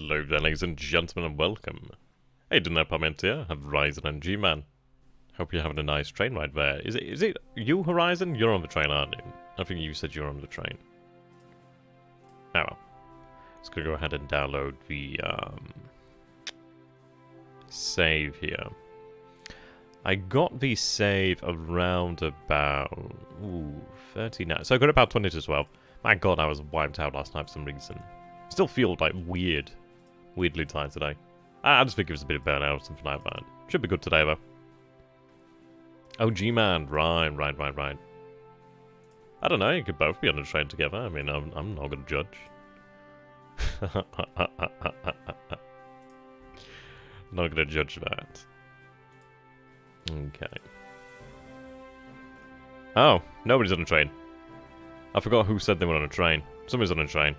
Hello there, ladies and gentlemen, and welcome. Hey, Dinner here, Horizon and G-Man. Hope you're having a nice train ride there. Is it you, Horizon? You're on the train, aren't you? I think you said you're on the train. Oh well. Just gonna go ahead and download the save here. I got the save around about 39. So I got about 20 to 12. My god, I was wiped out last night for some reason. Still feel like weirdly tired today. I just think it was a bit of burnout or something like that. Should be good today though. Oh, G-Man, right. I don't know, you could both be on a train together. I mean, I'm not gonna judge. Not gonna judge that. Okay. Oh, nobody's on a train. I forgot who said they were on a train. Somebody's on a train.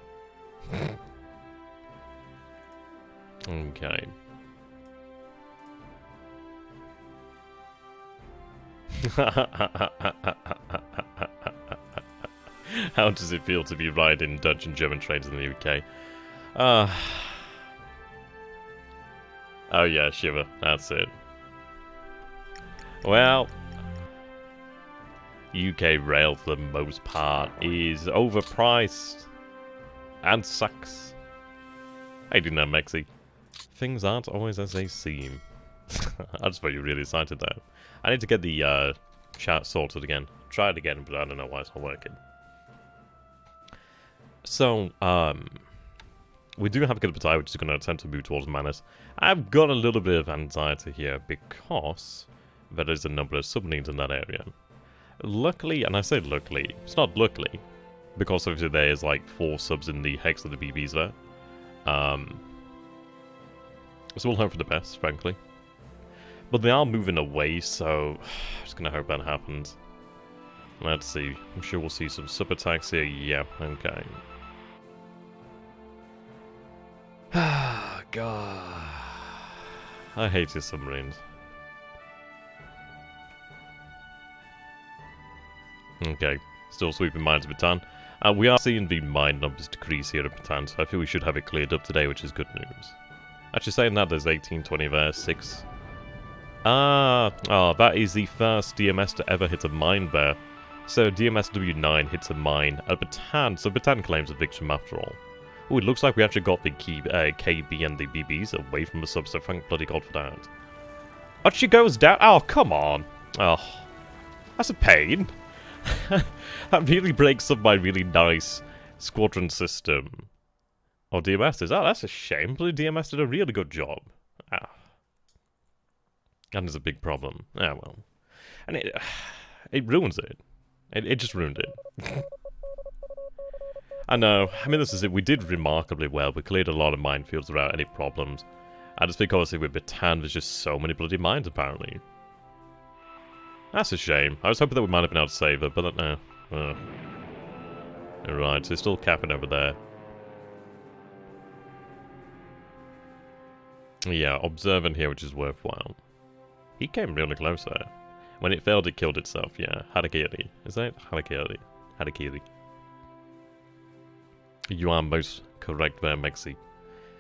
Okay. How does it feel to be riding Dutch and German trains in the UK? Oh yeah, Shiver. That's it. Well, UK rail for the most part is overpriced and sucks. I do know, Mexi. Things aren't always as they seem. I just thought you were really excited there. I need to get the chat sorted again. Try it again, but I don't know why it's not working. So, we do have a good appetite, which is going to attempt to move towards Manus. I've got a little bit of anxiety here because there is a number of submarines in that area. Luckily, and I say luckily, it's not luckily, because obviously there is like 4 subs in the hex of the BBs there. So we'll hope for the best, frankly. But they are moving away, so I'm just gonna hope that happens. Let's see. I'm sure we'll see some sub attacks here. Yeah, okay. Ah, God. I hate these submarines. Okay, still sweeping mines of Bataan. We are seeing the mine numbers decrease here at Bataan, so I feel we should have it cleared up today, which is good news. Actually, saying that, there's 18, 20 there, 6. That is the first DMS to ever hit a mine there. So DMS W9 hits a mine at Bataan, so Bataan claims a victim after all. Oh, it looks like we actually got the KB and the BBs away from the sub, so thank bloody god for that. Oh, she goes down. Oh, come on. Oh, that's a pain. That really breaks up my really nice squadron system. Oh, DMS is that? That's a shame. Blue DMS did a really good job. Ah. And there's a big problem. Ah, well. And it ruins it. It just ruined it. I know. I mean, this is it. We did remarkably well. We cleared a lot of minefields without any problems. I just think, obviously, with Bataan, there's just so many bloody mines, apparently. That's a shame. I was hoping that we might have been able to save it, but no. Alright, so it's still capping over there. Yeah, observant here, which is worthwhile. He came really close there. When it failed, it killed itself. Yeah, Harakiri. Is that Harakiri? Harakiri. You are most correct there, Mexi.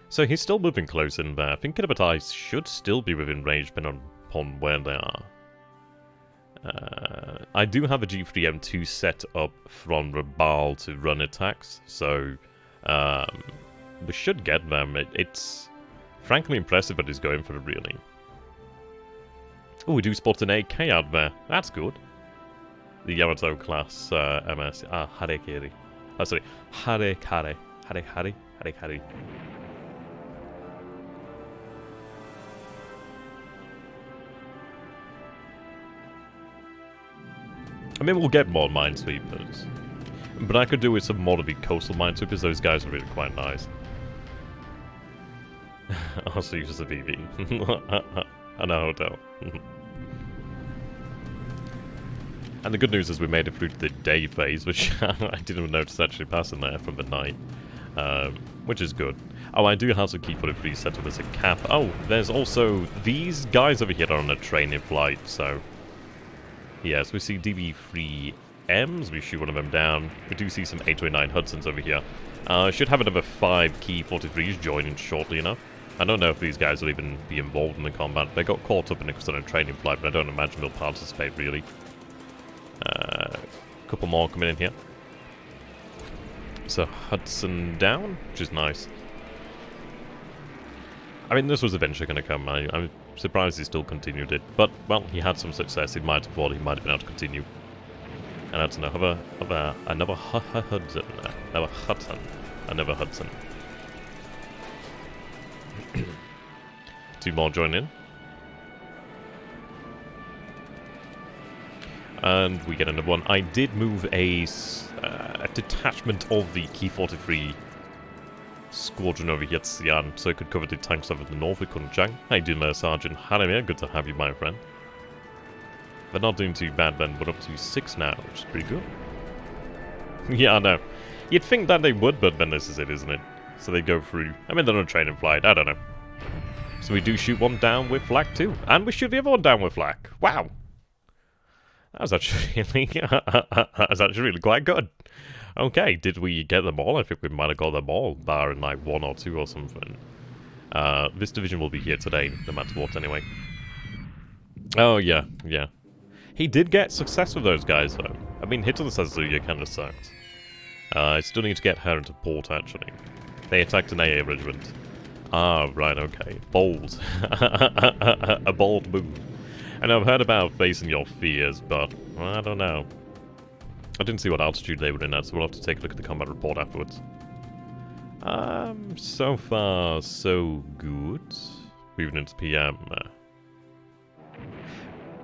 So he's still moving close in there. I think Kinabatai should still be within range, depending upon where they are. I do have a G3M2 set up from Rabal to run attacks, so we should get them. It's frankly impressive that he's going for it, really. Oh, we do spot an AK out there. That's good. The Yamato class MS. Harakiri. Oh, sorry. Harakari. Harakari. I mean, we'll get more minesweepers. But I could do with some more of the coastal minesweepers. Those guys are really quite nice. Also uses a BB. And a hotel. And the good news is we made it through to the day phase, which I didn't notice actually passing there from the night. Which is good. Oh, I do have some key footage free set up as a cap. Oh, there's also these guys over here are on a train in flight, so... Yes, we see DB3 M's. We shoot one of them down. We do see some 829 Hudsons over here. Should have another 5 Key 43s joining shortly enough. I don't know if these guys will even be involved in the combat. They got caught up in a sudden training flight, but I don't imagine they'll participate, really. A couple more coming in here. So, Hudson down, which is nice. I mean, this was eventually going to come. I'm surprised he still continued it. But, well, he had some success. He might have thought he might have been able to continue. And that's another Hudson. Another Hudson. 2 more join in. And we get another one. I did move a detachment of the Key 43 squadron over here to SunYan, so it could cover the tanks over the north with Kunchang. How you doing there, Sergeant Hanamir? Good to have you, my friend. They're not doing too bad then. We're up to 6 now, which is pretty good. Yeah, I know. You'd think that they would, but then this is it, isn't it? So they go through. I mean, they're on a training flight. I don't know. So we do shoot one down with flak too. And we shoot the other one down with flak. Wow. That was actually really quite good. Okay, did we get them all? I think we might have got them all, barring like 1 or 2 or something. This division will be here today, no matter what, anyway. Oh, yeah, yeah. He did get success with those guys, though. I mean, hit on the Sazuya kind of sucked. I still need to get her into port, actually. They attacked an AA regiment. Ah, right, okay. Bold. A bold move. And I've heard about facing your fears, but well, I don't know. I didn't see what altitude they were in at, so we'll have to take a look at the combat report afterwards. So far, so good. Moving into PM.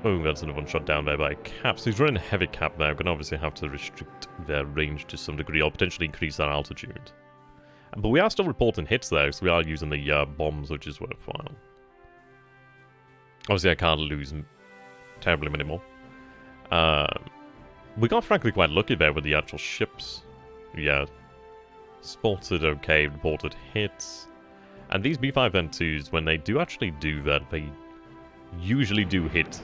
Oh, that's another one shot down there by Cap. So he's running a heavy Cap there. We're going to obviously have to restrict their range to some degree, or potentially increase their altitude. But we are still reporting hits though, so we are using the bombs, which is worthwhile. Obviously, I can't lose terribly many more. We got frankly quite lucky there with the actual ships. Yeah. Spotted okay, reported hits. And these B5N2s, when they do actually do that, they usually do hit.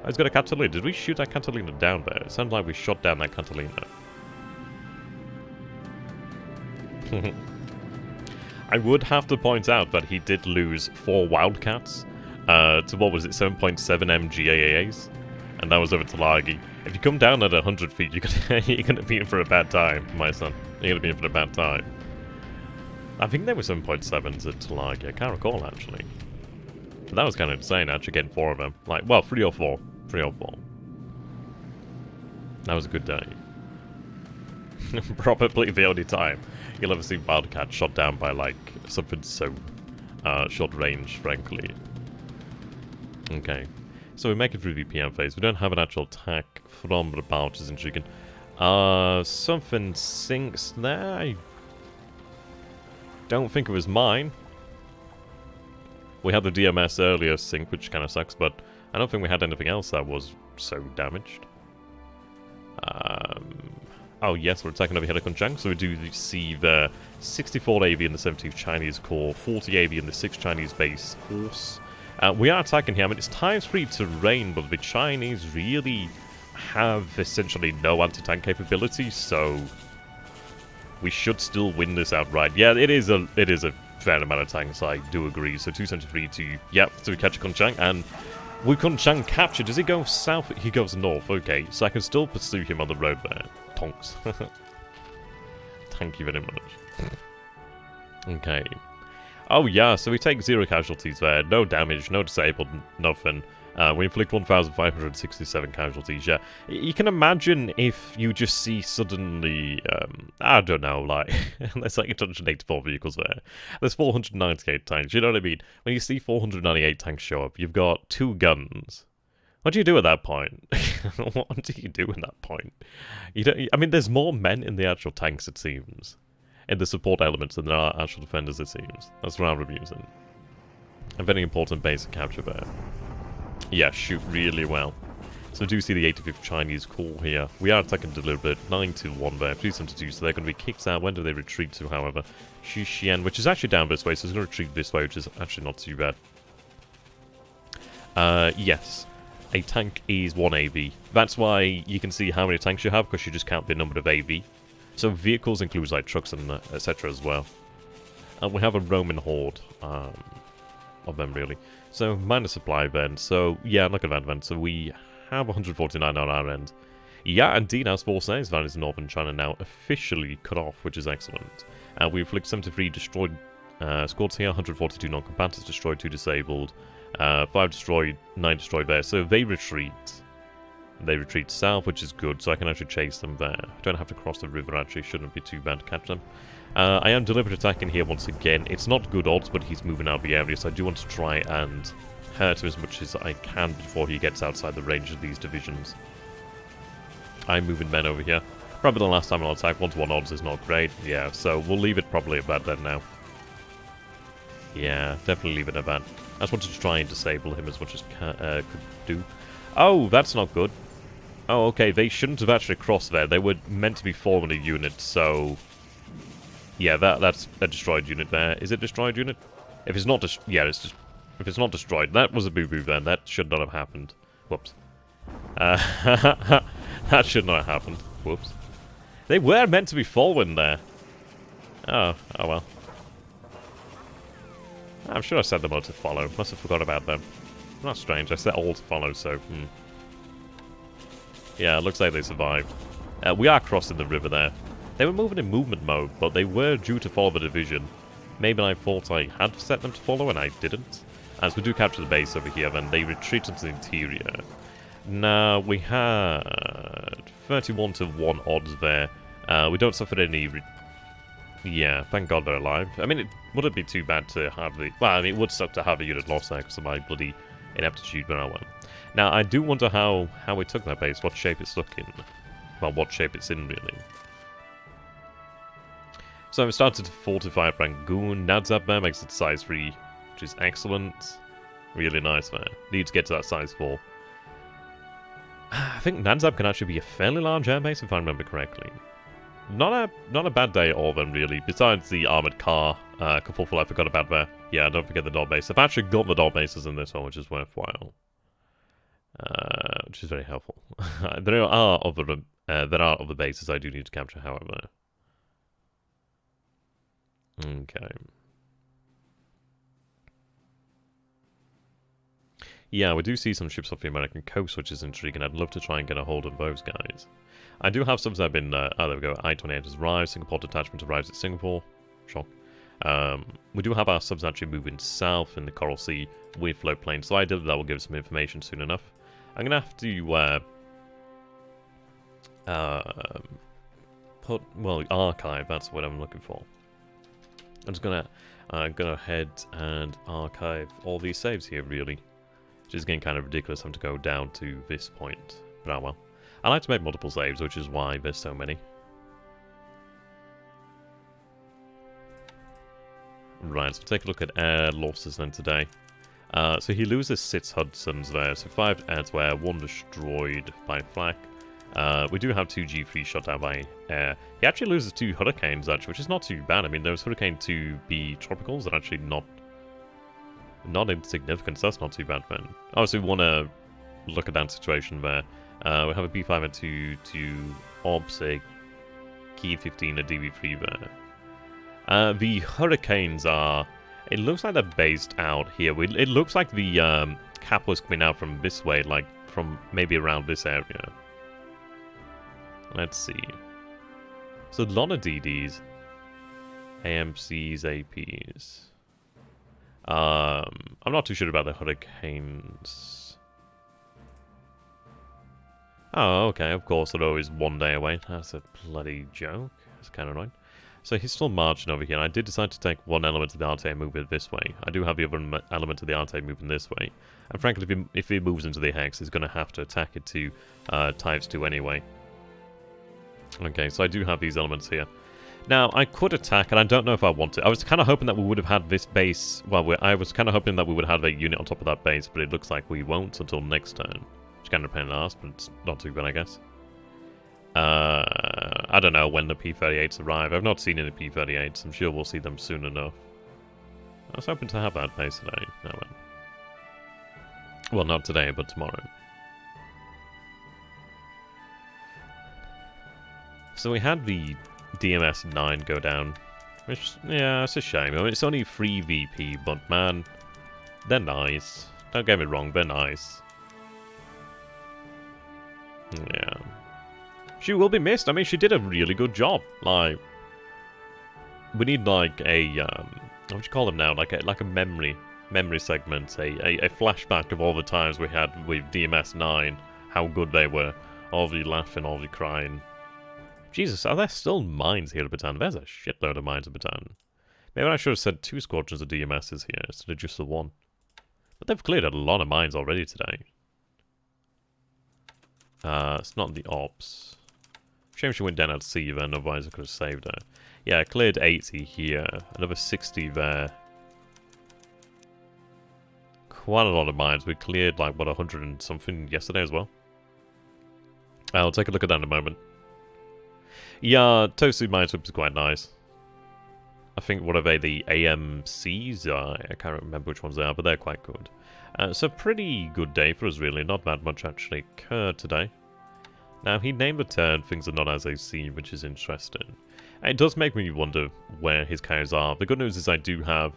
Oh, he's got a Catalina. Did we shoot that Catalina down there? It sounds like we shot down that Catalina. I would have to point out that he did lose 4 Wildcats to, what was it, 7.7 MGAAs? And that was over Talagi. If you come down at 100 feet, you're gonna be in for a bad time, my son. You're gonna be in for a bad time. I think they were 7.7s at Talagi. I can't recall, actually. But that was kind of insane, actually, getting 4 of them. Like, well, 3 or 4. 3 or 4. That was a good day. Probably the only time you'll ever see Wildcat shot down by, like, something so short range, frankly. Okay. So we make it through the PM phase. We don't have an actual attack from the pouches in Chicken. Something sinks there. I don't think it was mine. We had the DMS earlier sink, which kind of sucks, but I don't think we had anything else that was so damaged. Oh yes, we're attacking over here at Kunchang, so we do see the 64 AV in the 17th Chinese Corps, 40 AV in the 6th Chinese Base Force. We are attacking here. I mean, it's times 3 terrain, but the Chinese really have essentially no anti-tank capability, so we should still win this outright. Yeah, it is a fair amount of tanks, I do agree. So 273 to, yep, so we catch Kunchang, and with Kunchang captured, does he go south? He goes north, okay, so I can still pursue him on the road there. Tonks. Thank you very much. Okay. Oh yeah, so we take 0 casualties there, no damage, no disabled, nothing. We inflict 1,567 casualties, yeah. You can imagine if you just see suddenly, I don't know, like, there's like 184 vehicles there. There's 498 tanks, you know what I mean? When you see 498 tanks show up, you've got 2 guns. What do you do at that point? What do you do at that point? You don't, I mean, there's more men in the actual tanks, it seems. In the support elements than there are actual defenders, it seems. That's what I'm using. A very important base to capture there. Yeah, shoot really well. So we do see the 85th Chinese Corps here. We are attacking deliberate, 9-1 there, 3-7-2, so they're going to be kicked out. When do they retreat to, however? Xushian, which is actually down this way, so it's going to retreat this way, which is actually not too bad. Yes. a tank is 1 AV. That's why you can see how many tanks you have, because you just count the number of AV. So vehicles includes like trucks and etc. as well. And we have a Roman horde of them, really. So, minor supply then. So, yeah, look at that then. So, we have 149 on our end. Yeah, and Dina's force is that is northern China now officially cut off, which is excellent. We inflict 73 destroyed squads here, 142 non-combatants destroyed, 2 disabled, 5 destroyed, 9 destroyed there. So, they retreat. They retreat south, which is good, so I can actually chase them there. I don't have to cross the river, actually. Shouldn't be too bad to catch them. I am deliberate attacking here once again. It's not good odds, but he's moving out of the area, so I do want to try and hurt him as much as I can before he gets outside the range of these divisions. I'm moving men over here. Probably the last time I'll attack. 1-to-1 odds is not great. Yeah, so we'll leave it probably at that then now. Yeah, definitely leave it at that. I just wanted to try and disable him as much as could do. Oh, that's not good. Oh, okay, they shouldn't have actually crossed there. They were meant to be forming a unit, so... Yeah, that's a destroyed unit there. Is it destroyed unit? If it's not yeah, it's just... If it's not destroyed, that was a boo-boo then. That should not have happened. Whoops. That should not have happened. Whoops. They were meant to be fallen there. Oh well. I'm sure I set them all to follow. Must have forgot about them. That's strange. I set all to follow, so... Yeah, it looks like they survived. We are crossing the river there. They were moving in movement mode, but they were due to follow the division. Maybe I thought I had set them to follow, and I didn't. As we do capture the base over here, then they retreat into the interior. Now, we had 31-to-1 odds there. We don't suffer any... Yeah, thank God they're alive. I mean, it wouldn't be too bad to have the... Well, I mean, it would suck to have a unit lost there because of my bloody ineptitude, but I won't. Now, I do wonder how we took that base, what shape it's stuck in. Well, what shape it's in, really. So I've started to fortify Rangoon. Nadzab there makes it size 3, which is excellent. Really nice there. Need to get to that size 4. I think Nadzab can actually be a fairly large airbase, if I remember correctly. Not a bad day at all, then, really. Besides the armoured car, kerfuffle I forgot about there. Yeah, don't forget the dot base. I've actually got the dot bases in this one, which is worthwhile. Which is very helpful. There are other bases I do need to capture, however. Okay. Yeah, we do see some ships off the American coast, which is intriguing. I'd love to try and get a hold of those guys. I do have subs that have been... oh, there we go. I-28 has arrived. Singapore detachment arrives at Singapore. Shock. We do have our subs actually moving south in the Coral Sea with float planes, so I did that will give some information soon enough. I'm going to have to... well, archive, that's what I'm looking for. I'm just going to go ahead and archive all these saves here, really. Which is getting kind of ridiculous having to go down to this point. But oh well. I like to make multiple saves, which is why there's so many. Right, so take a look at air losses then today. So he loses 6 Hudsons there, so 5 air-to-air, 1 destroyed by flak. We do have 2 G3 shot down by air. He actually loses 2 Hurricanes, actually, which is not too bad. I mean, those Hurricane 2B Tropicals are actually not insignificant, so that's not too bad then. Obviously, we want to look at that situation there. We have a B5 and 2 Ops, a Key 15, a DB3 there. The Hurricanes are... It looks like they're based out here. It looks like the cap was coming out from this way, like from maybe around this area. Let's see. So a lot of DDs. AMCs, APs. I'm not too sure about the Hurricanes. Oh, okay, of course, they're always 1 day away. That's a bloody joke. That's kind of annoying. So he's still marching over here, and I did decide to take one element of the Arte and move it this way. I do have the other element of the Arte moving this way. And frankly, if he moves into the Hex, he's going to have to attack it to types 2 anyway. Okay, so I do have these elements here. Now, I could attack, and I don't know if I want to. I was kind of hoping that we would have had this base... Well, I was kind of hoping that we would have a unit on top of that base, but it looks like we won't until next turn. Which kind of pain in the ass, but it's not too bad, I guess. I don't know when the P-38s arrive. I've not seen any P-38s. I'm sure we'll see them soon enough. I was hoping to have that base today. No, well, not today, but tomorrow. So we had the DMS-9 go down. Which, yeah, it's a shame. I mean, it's only 3 VP, but man, they're nice. Don't get me wrong, they're nice. Yeah. She will be missed. I mean, she did a really good job. Like, we need like a what would you call them now? Like a memory segment, a flashback of all the times we had with DMS-9, how good they were, all the laughing, all the crying. Jesus, are there still mines here at Bataan? There's a shitload of mines at Bataan. Maybe I should have said 2 squadrons of DMSs here instead of just the 1. But they've cleared a lot of mines already today. It's not the ops. Shame she went down at sea then, otherwise I could have saved her. Yeah, I cleared 80 here, another 60 there. Quite a lot of mines. We cleared like, what, 100 and something yesterday as well? I'll take a look at that in a moment. Yeah, Tosu Minesweep is quite nice. I think, what are they, the AMCs? I can't remember which ones they are, but they're quite good. So pretty good day for us, really. Not that much actually occurred today. Now, he named the turn things are not as they seem, which is interesting. And it does make me wonder where his carriers are. The good news is I do have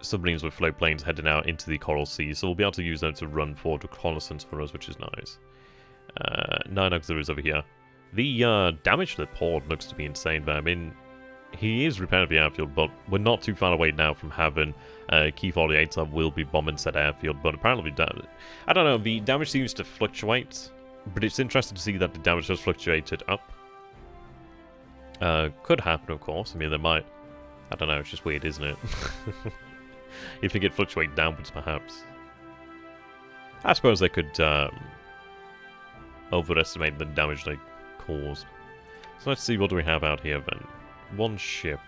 submarines with float planes heading out into the Coral Sea, so we'll be able to use them to run forward reconnaissance for us, which is nice. 9 auxiliaries over here. The damage to the port looks to be insane, but I mean, he is repairing the airfield, but we're not too far away now from having Key 48 will be bombing said airfield, but apparently, I don't know, the damage seems to fluctuate, but it's interesting to see that the damage has fluctuated up. Could happen, of course. I mean, there might, I don't know, it's just weird, isn't it? You think it fluctuate downwards, perhaps. I suppose they could overestimate the damage they caused. So let's see, what do we have out here then? 1 ship.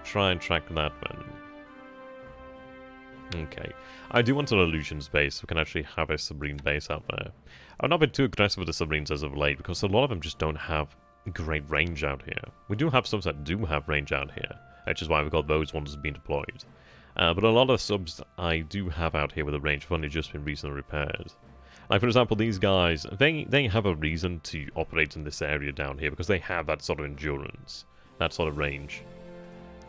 Try and track that then. Okay. I do want an illusions base, so we can actually have a submarine base out there. I've not been too aggressive with the submarines as of late, because a lot of them just don't have great range out here. We do have subs that do have range out here, which is why we've got those ones being deployed. But a lot of the subs I do have out here with a range have only just been recently repaired. Like, for example, these guys, they have a reason to operate in this area down here because they have that sort of endurance, that sort of range.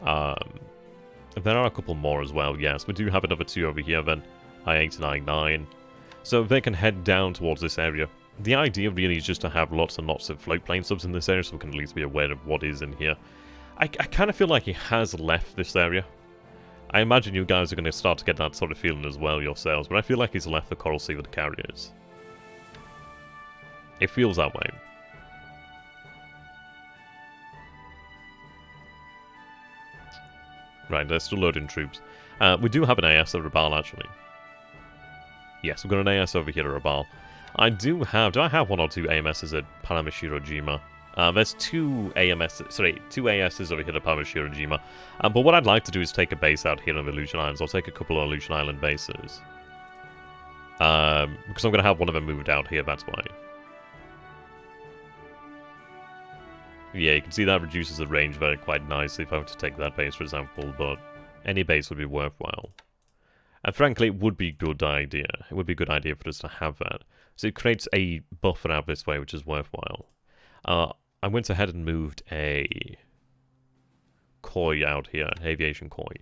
There are a couple more as well, yes. We do have another 2 over here then, I-8 and I-9. So they can head down towards this area. The idea really is just to have lots and lots of float plane subs in this area so we can at least be aware of what is in here. I kind of feel like he has left this area. I imagine you guys are going to start to get that sort of feeling as well yourselves, but I feel like he's left the Coral Sea with the carriers. It feels that way. Right, they're still loading troops. We do have an AS at Raphael, actually. Yes, we've got an AS over here at Raphael. I do I have 1 or 2 AMSs at Panamashirojima? There's 2 ASs over here at Panamashirojima. But what I'd like to do is take a base out here on the Aleutian Islands. I'll take a couple of Aleutian Island bases. Because I'm going to have one of them moved out here, that's why. Yeah, you can see that reduces the range very quite nicely if I were to take that base, for example, but any base would be worthwhile. And frankly, it would be a good idea. It would be a good idea for us to have that. So it creates a buffer out this way, which is worthwhile. I went ahead and moved a koi out here, an aviation koi.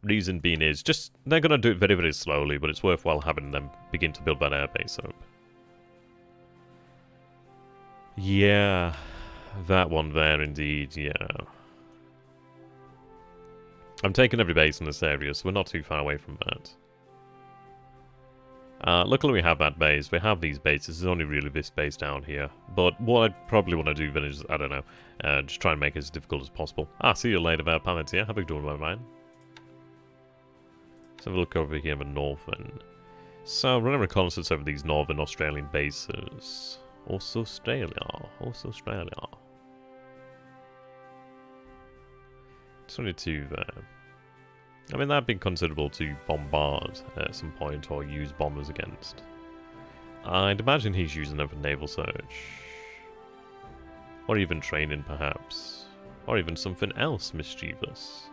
Reason being is just, they're going to do it very, very slowly, but it's worthwhile having them begin to build that airbase up. Yeah, that one there indeed, yeah. I'm taking every base in this area, so we're not too far away from that. Luckily we have that base. We have these bases. There's only really this base down here. But what I'd probably want to do then is, I don't know, just try and make it as difficult as possible. See you later, Palantir. Have a good one, mine. Let's have a look over here in the north then. So, running reconnaissance over these northern Australian bases. Also Australia. 22 there. I mean, that'd be considerable to bombard at some point or use bombers against. I'd imagine he's using them for naval search. Or even training, perhaps. Or even something else mischievous.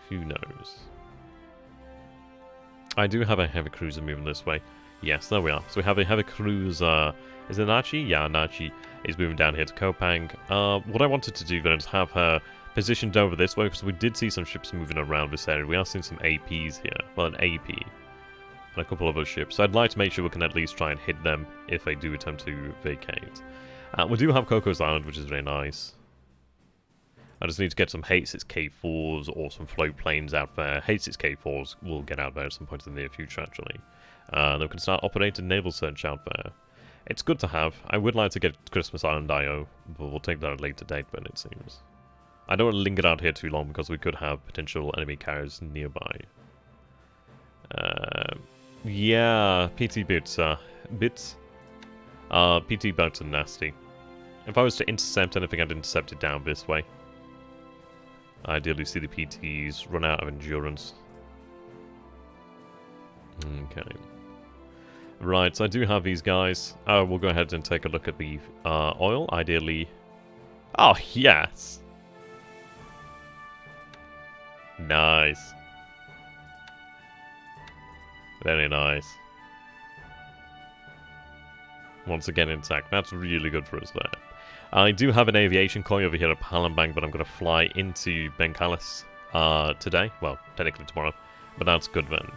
Who knows? I do have a heavy cruiser moving this way. Yes, there we are. So we have a heavy cruiser Is it Nachi? Yeah, Nachi is moving down here to Kopang. What I wanted to do then is have her positioned over this way, because we did see some ships moving around this area. We are seeing some APs here. Well, an AP. And a couple of other ships. So I'd like to make sure we can at least try and hit them if they do attempt to vacate. We do have Coco's Island, which is very nice. I just need to get some H6 K4s or some float planes out there. H6 K4s will get out there at some point in the near future, actually. Then we can start operating naval search out there. It's good to have. I would like to get Christmas Island IO, but we'll take that at a later date then, it seems. I don't want to linger out here too long because we could have potential enemy carriers nearby. Yeah, PT bits, PT boats are nasty. If I was to intercept anything, I'd intercept it down this way. Ideally see the PTs run out of endurance. Okay. Right, so I do have these guys. We'll go ahead and take a look at the oil, ideally. Oh, yes! Nice. Very nice. Once again intact. That's really good for us there. I do have an aviation koi over here at Palembang, but I'm going to fly into Bengalis today. Well, technically tomorrow. But that's good then.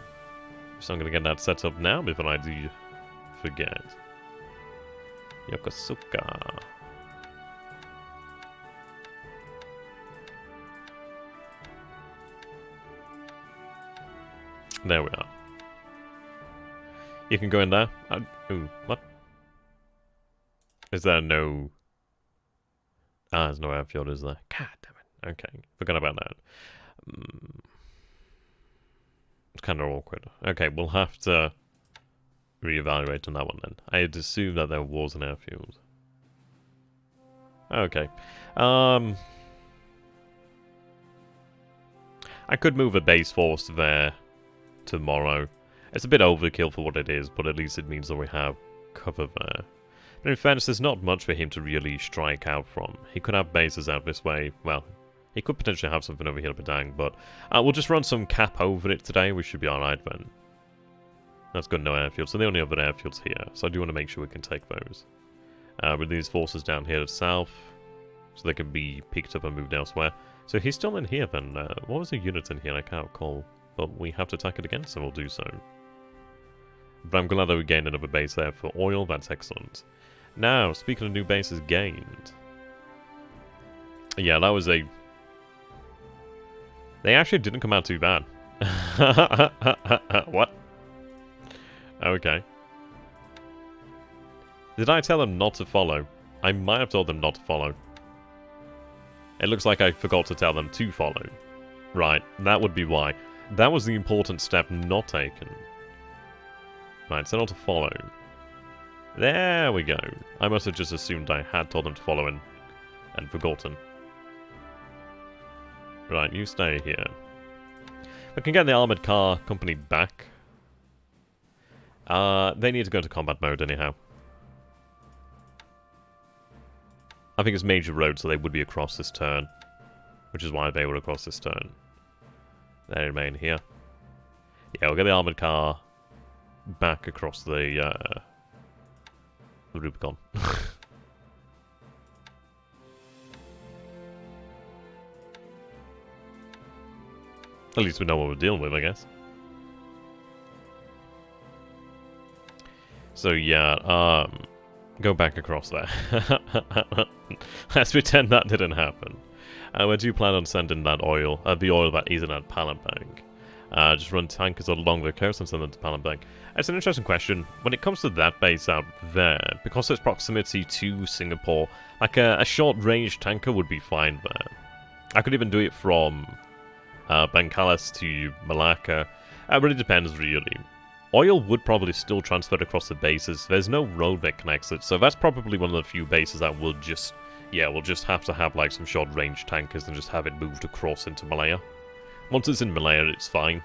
So I'm going to get that set up now before I do forget. Yokosuka. There we are. You can go in there. Ooh, what? Is there no... there's no airfield, is there? God damn it. Okay, forgot about that. It's kind of awkward. Okay, we'll have to reevaluate on that one then. I had assumed that there was an airfield. Okay. I could move a base force there tomorrow. It's a bit overkill for what it is, but at least it means that we have cover there. But in fairness, there's not much for him to really strike out from. He could have bases out this way. Well, he could potentially have something over here at Padang, but we'll just run some cap over it today. We should be alright then. That's good, no airfields. So the only other airfields here, so I do want to make sure we can take those. With these forces down here to the south, so they can be picked up and moved elsewhere. So he's still in here then. What was the unit in here? I can't recall. But we have to attack it again, so we'll do so. But I'm glad that we gained another base there for oil. That's excellent. Now, speaking of new bases gained. Yeah, that was a... They actually didn't come out too bad. What? Okay. Did I tell them not to follow? I might have told them not to follow. It looks like I forgot to tell them to follow. Right, that would be why. That was the important step not taken. Right, so not to follow. There we go. I must have just assumed I had told them to follow and forgotten. Right, you stay here. We can get the armoured car company back. They need to go into combat mode anyhow. I think it's major road, so they would be across this turn. Which is why they were across this turn. They remain here. Yeah, we'll get the armoured car back across the Rubicon. At least we know what we're dealing with, I guess. So yeah, go back across there. Let's pretend that didn't happen. We do plan on sending that oil, the oil that isn't at Palembang. Just run tankers along the coast and send them to Palembang. It's an interesting question. When it comes to that base out there, because of its proximity to Singapore, like a short-range tanker would be fine there. I could even do it from Bengalis to Malacca. It really depends, really. Oil would probably still transfer across the bases. There's no road that connects it, so that's probably one of the few bases that will just... Yeah, we'll just have to have like some short-range tankers and just have it moved across into Malaya. Once it's in Malaya, it's fine.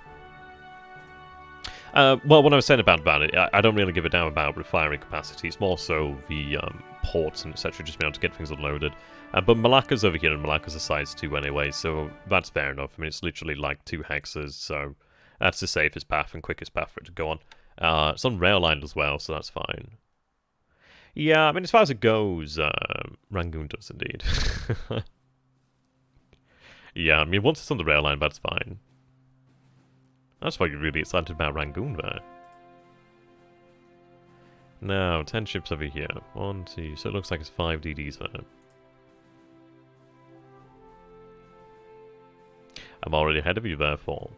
Well, what I was saying about it, I don't really give a damn about refinery capacity. It's more so the ports and etc. just being able to get things unloaded. But Malacca's over here, and Malacca's a size 2 anyway, so that's fair enough. I mean, it's literally like 2 hexes, so that's the safest path and quickest path for it to go on. It's on rail line as well, so that's fine. Yeah, I mean, as far as it goes, Rangoon does indeed. Yeah, I mean, once it's on the rail line, that's fine. That's why you're really excited about Rangoon there. Now, 10 ships over here. 1, 2, so it looks like it's 5 DDs there. I'm already ahead of you, therefore.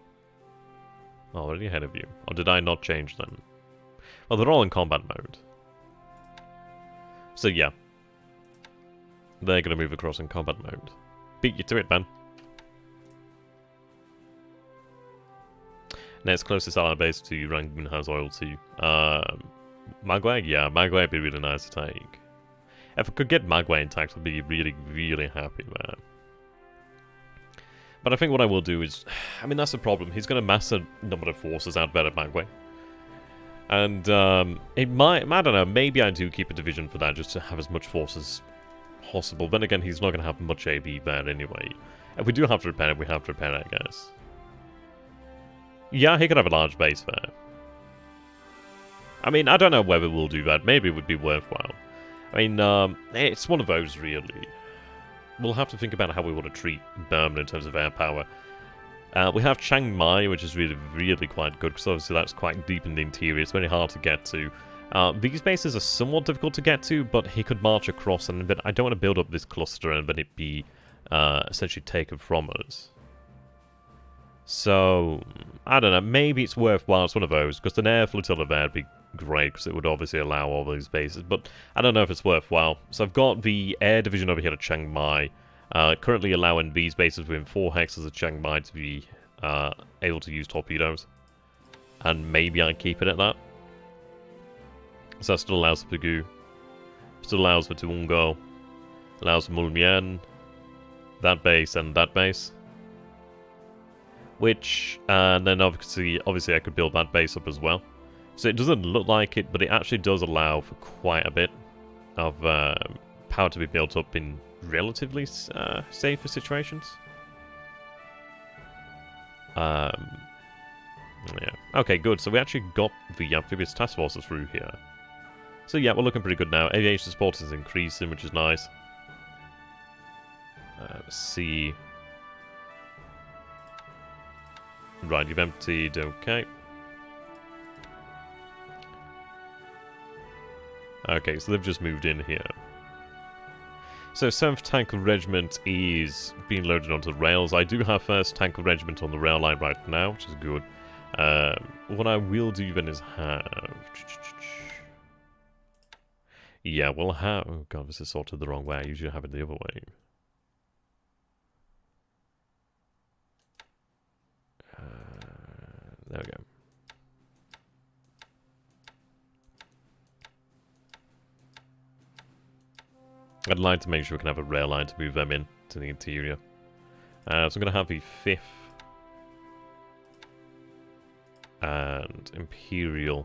Already ahead of you. Or did I not change them? Well, they're all in combat mode. So, yeah. They're going to move across in combat mode. Beat you to it, man. Next closest ally base to Rangoon has oil too. Magway? Yeah, Magway would be really nice to take. If I could get Magway intact, I'd be really, really happy there. But I think what I will do is... I mean, that's the problem. He's going to mass a number of forces out there at Magway. And, it might... I don't know, maybe I do keep a division for that, just to have as much force as possible. Then again, he's not going to have much AB there anyway. If we do have to repair it, we have to repair it, I guess. Yeah, he could have a large base there. I mean, I don't know whether we'll do that. Maybe it would be worthwhile. I mean, it's one of those, really. We'll have to think about how we want to treat Burma in terms of air power. We have Chiang Mai, which is really, really quite good, because obviously that's quite deep in the interior. It's very hard to get to. These bases are somewhat difficult to get to, but he could march across, and then I don't want to build up this cluster and then it be essentially taken from us. So, I don't know, maybe it's worthwhile, it's one of those, because an air flotilla there would be great, because it would obviously allow all these bases, but I don't know if it's worthwhile. So I've got the air division over here at Chiang Mai, currently allowing these bases within 4 hexes of Chiang Mai to be able to use torpedoes, and maybe I keep it at that. So that still allows for Pegu, still allows for Tuungo, allows for Mulmian, that base and that base. Which, and then obviously I could build that base up as well. So it doesn't look like it, but it actually does allow for quite a bit of power to be built up in relatively safer situations. Yeah. Okay, good. So we actually got the amphibious task forces through here. So yeah, we're looking pretty good now. Aviation support is increasing, which is nice. Let's see. Right, you've emptied, okay. Okay, so they've just moved in here. So 7th Tank Regiment is being loaded onto the rails. I do have 1st Tank Regiment on the rail line right now, which is good. What I will do then is have... Yeah, we'll have... Oh god, this is sorted the wrong way. I usually have it the other way. There we go. I'd like to make sure we can have a rail line to move them in to the interior. So I'm going to have the 5th and Imperial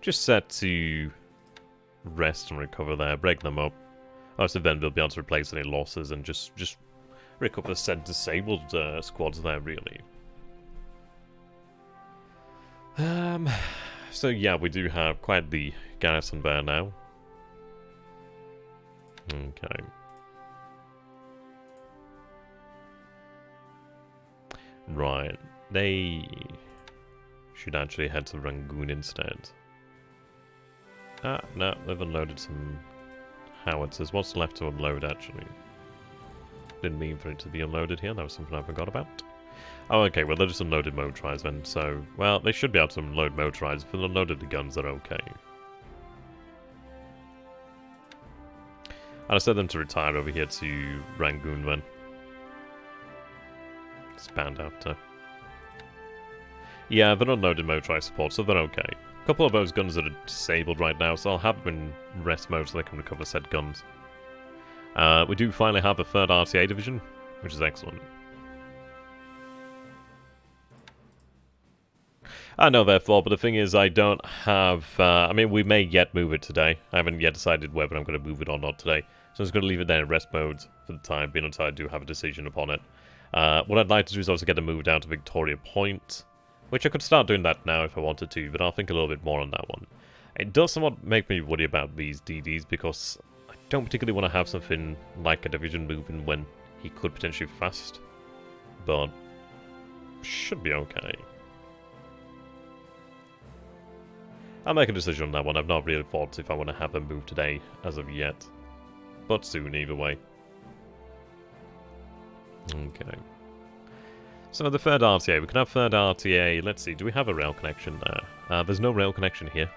just set to rest and recover there, break them up. Obviously then we'll be able to replace any losses and just recover the said disabled squads there, really. So yeah, we do have quite the garrison there now. Okay. Right. They should actually head to Rangoon instead. Ah, no, they've unloaded some howitzers. What's left to unload, actually? Didn't mean for it to be unloaded here. That was something I forgot about. Oh, okay, well, they're just unloaded motorized then, so... Well, they should be able to unload motorized. If they're unloaded the guns, they're okay. I'll set them to retire over here to Rangoon then. Expand after. Yeah, they're unloaded motorized support, so they're okay. A couple of those guns that are disabled right now, so I'll have them in rest mode so they can recover said guns. We do finally have a 3rd RTA division, which is excellent. I know, therefore, but the thing is, I don't have... I mean, we may yet move it today. I haven't yet decided whether I'm going to move it or not today. So I'm just going to leave it there in rest mode for the time being until I do have a decision upon it. What I'd like to do is also get a move down to Victoria Point, which I could start doing that now if I wanted to, but I'll think a little bit more on that one. It does somewhat make me worry about these DDs because I don't particularly want to have something like a division moving when he could potentially fast. But should be okay. I'll make a decision on that one. I've not really thought if I want to have them move today as of yet. But soon, either way. Okay. So the third RTA. We can have third RTA. Let's see. Do we have a rail connection there? There's no rail connection here.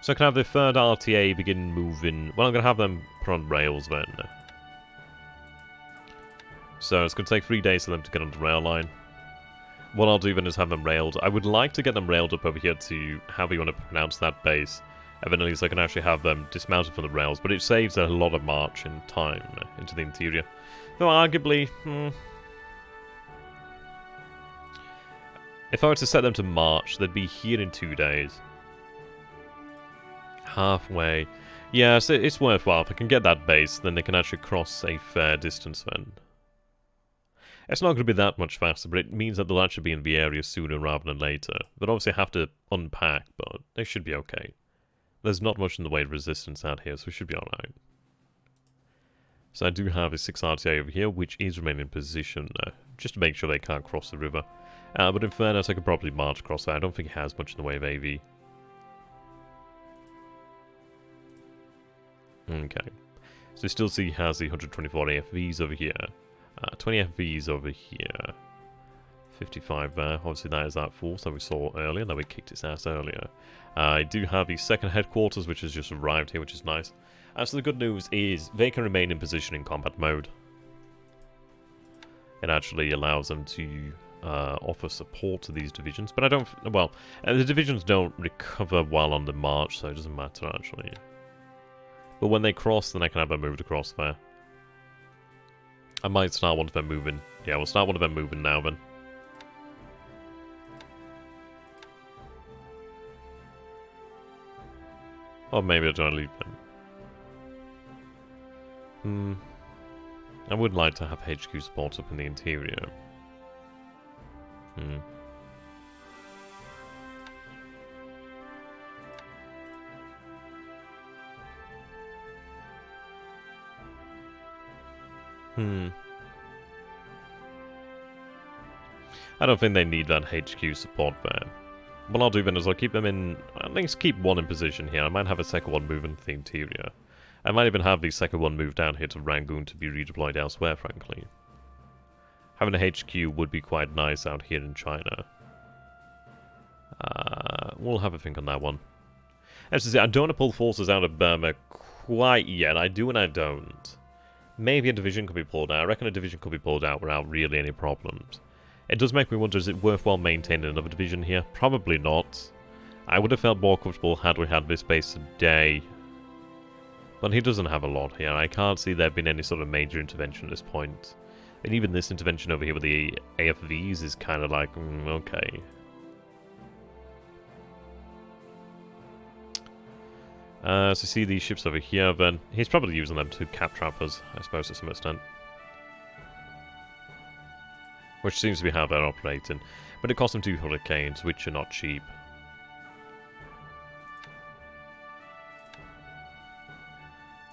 So I can have the third RTA begin moving. Well, I'm going to have them put on rails then. So it's going to take 3 days for them to get on the rail line. What I'll do then is have them railed. I would like to get them railed up over here to however you want to pronounce that base. And then at least I can actually have them dismounted from the rails. But it saves a lot of march in time into the interior. Though arguably... If I were to set them to march, they'd be here in 2 days. Halfway. Yeah, so it's worthwhile. If I can get that base, then they can actually cross a fair distance then. It's not going to be that much faster, but it means that they'll actually be in the area sooner rather than later. They'll obviously have to unpack, but they should be okay. There's not much in the way of resistance out here, so we should be alright. So I do have a 6 RTA over here, which is remaining in position, just to make sure they can't cross the river. But in fairness, I could probably march across there. I don't think it has much in the way of AV. Okay. So you still see he has the 124 AFVs over here. 20 FVs over here. 55 there. Obviously that is that force that we saw earlier, that we kicked its ass earlier. I do have the second headquarters, which has just arrived here, which is nice. So the good news is they can remain in position in combat mode. It actually allows them to offer support to these divisions, but I don't... Well, the divisions don't recover while on the march, so it doesn't matter actually. But when they cross, then I can have them moved across there. I might start one of them moving. Yeah, we'll start one of them moving now then. Or maybe I'll try to leave them. I would like to have HQ support up in the interior. I don't think they need that HQ support there. What I'll do then is I'll keep them in... At least keep one in position here. I might have a second one move into the interior. I might even have the second one move down here to Rangoon to be redeployed elsewhere, frankly. Having a HQ would be quite nice out here in China. We'll have a think on that one. As I say, I don't want to pull forces out of Burma quite yet. I do and I don't. Maybe a division could be pulled out. I reckon a division could be pulled out without really any problems. It does make me wonder, is it worthwhile maintaining another division here? Probably not. I would have felt more comfortable had we had this base today. But he doesn't have a lot here. I can't see there being any sort of major intervention at this point. And even this intervention over here with the AFVs is kind of like, okay. So see these ships over here, then he's probably using them to cap trappers, I suppose, to some extent. Which seems to be how they're operating. But it costs them 2 hurricanes, which are not cheap.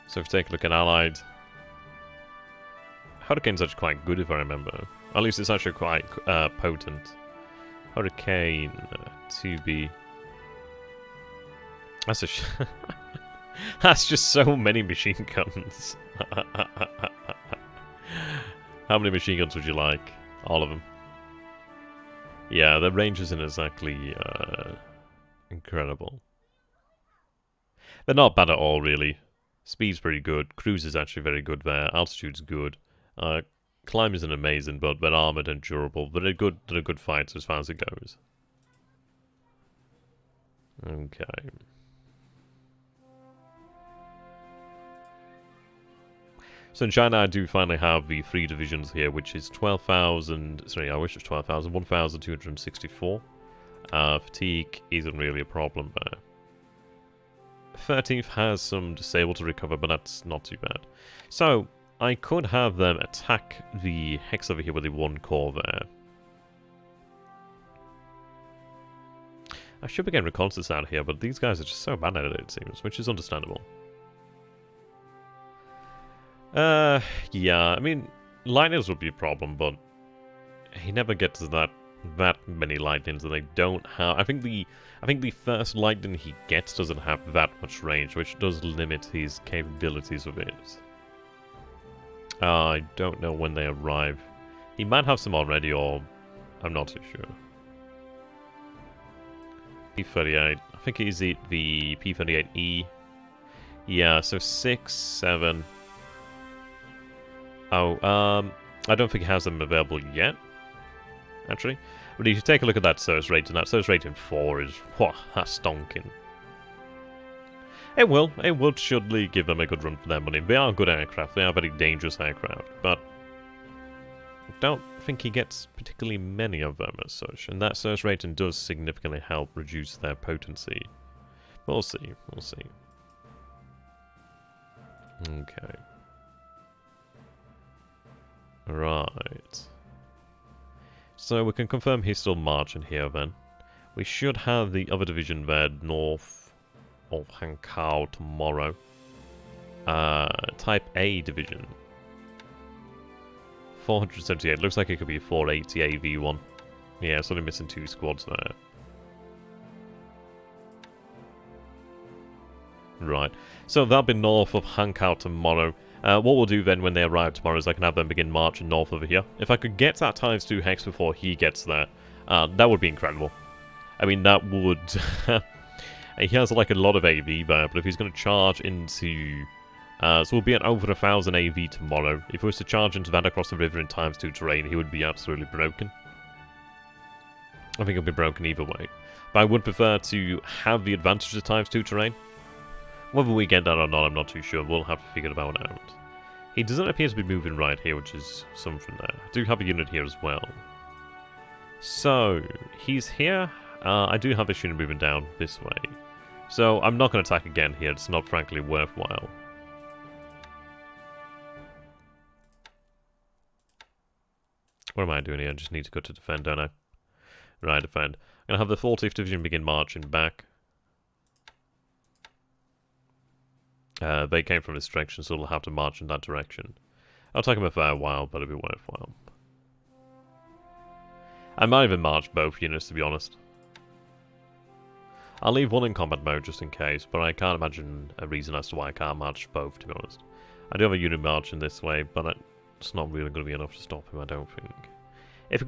So if we take a look at Allied... Hurricane's actually quite good if I remember. At least it's actually quite potent. Hurricane 2B. That's a that's just so many machine guns. How many machine guns would you like? All of them. Yeah, the range isn't exactly incredible. They're not bad at all, really. Speed's pretty good. Cruise is actually very good there. Altitude's good. Climb isn't amazing, but they're armoured and durable. They're a good fighter as far as it goes. Okay. So in China, I do finally have the 3 divisions here, which is 12,000... Sorry, I wish it was 12,000. 1,264. Fatigue isn't really a problem there. 13th has some disable to recover, but that's not too bad. So, I could have them attack the Hex over here with the 1 core there. I should be getting reconnaissance out here, but these guys are just so bad at it seems, which is understandable. Yeah, I mean, lightnings would be a problem, but he never gets that many lightnings, and they don't have. I think the first lightning he gets doesn't have that much range, which does limit his capabilities of it. I don't know when they arrive. He might have some already, or I'm not too sure. P38. I think he's the P38E. Yeah, so 6, 7. Oh, I don't think he has them available yet, actually. But if you take a look at that surge rating, that surge rating 4 is, whoa, that's stonking. It will surely give them a good run for their money. They are good aircraft, they are very dangerous aircraft, but I don't think he gets particularly many of them as such, and that surge rating does significantly help reduce their potency. We'll see, we'll see. Okay. Right. So we can confirm he's still marching here then. We should have the other division there north of Hankau tomorrow. Type A division. 478. Looks like it could be a 480 AV1. Yeah, it's only missing 2 squads there. Right. So that'll be north of Hankau tomorrow. What we'll do then when they arrive tomorrow is I can have them begin marching north over here. If I could get that ×2 hex before he gets there, that would be incredible. I mean, that would... he has like a lot of AV there, but if he's going to charge into... so we'll be at over 1,000 AV tomorrow. If he was to charge into that across the river in ×2 terrain, he would be absolutely broken. I think he'll be broken either way. But I would prefer to have the advantage of ×2 terrain. Whether we get that or not, I'm not too sure. We'll have to figure that one out. He doesn't appear to be moving right here, which is something there. I do have a unit here as well. So, he's here. I do have this unit moving down this way. So, I'm not going to attack again here. It's not frankly worthwhile. What am I doing here? I just need to go to defend, don't I? Right, defend. I'm going to have the 40th Division begin marching back. They came from this direction, so they'll have to march in that direction. I'll take them a fair while, but it'll be worthwhile. I might even march both units, to be honest. I'll leave one in combat mode just in case, but I can't imagine a reason as to why I can't march both, to be honest. I do have a unit marching this way, but it's not really going to be enough to stop him, I don't think. If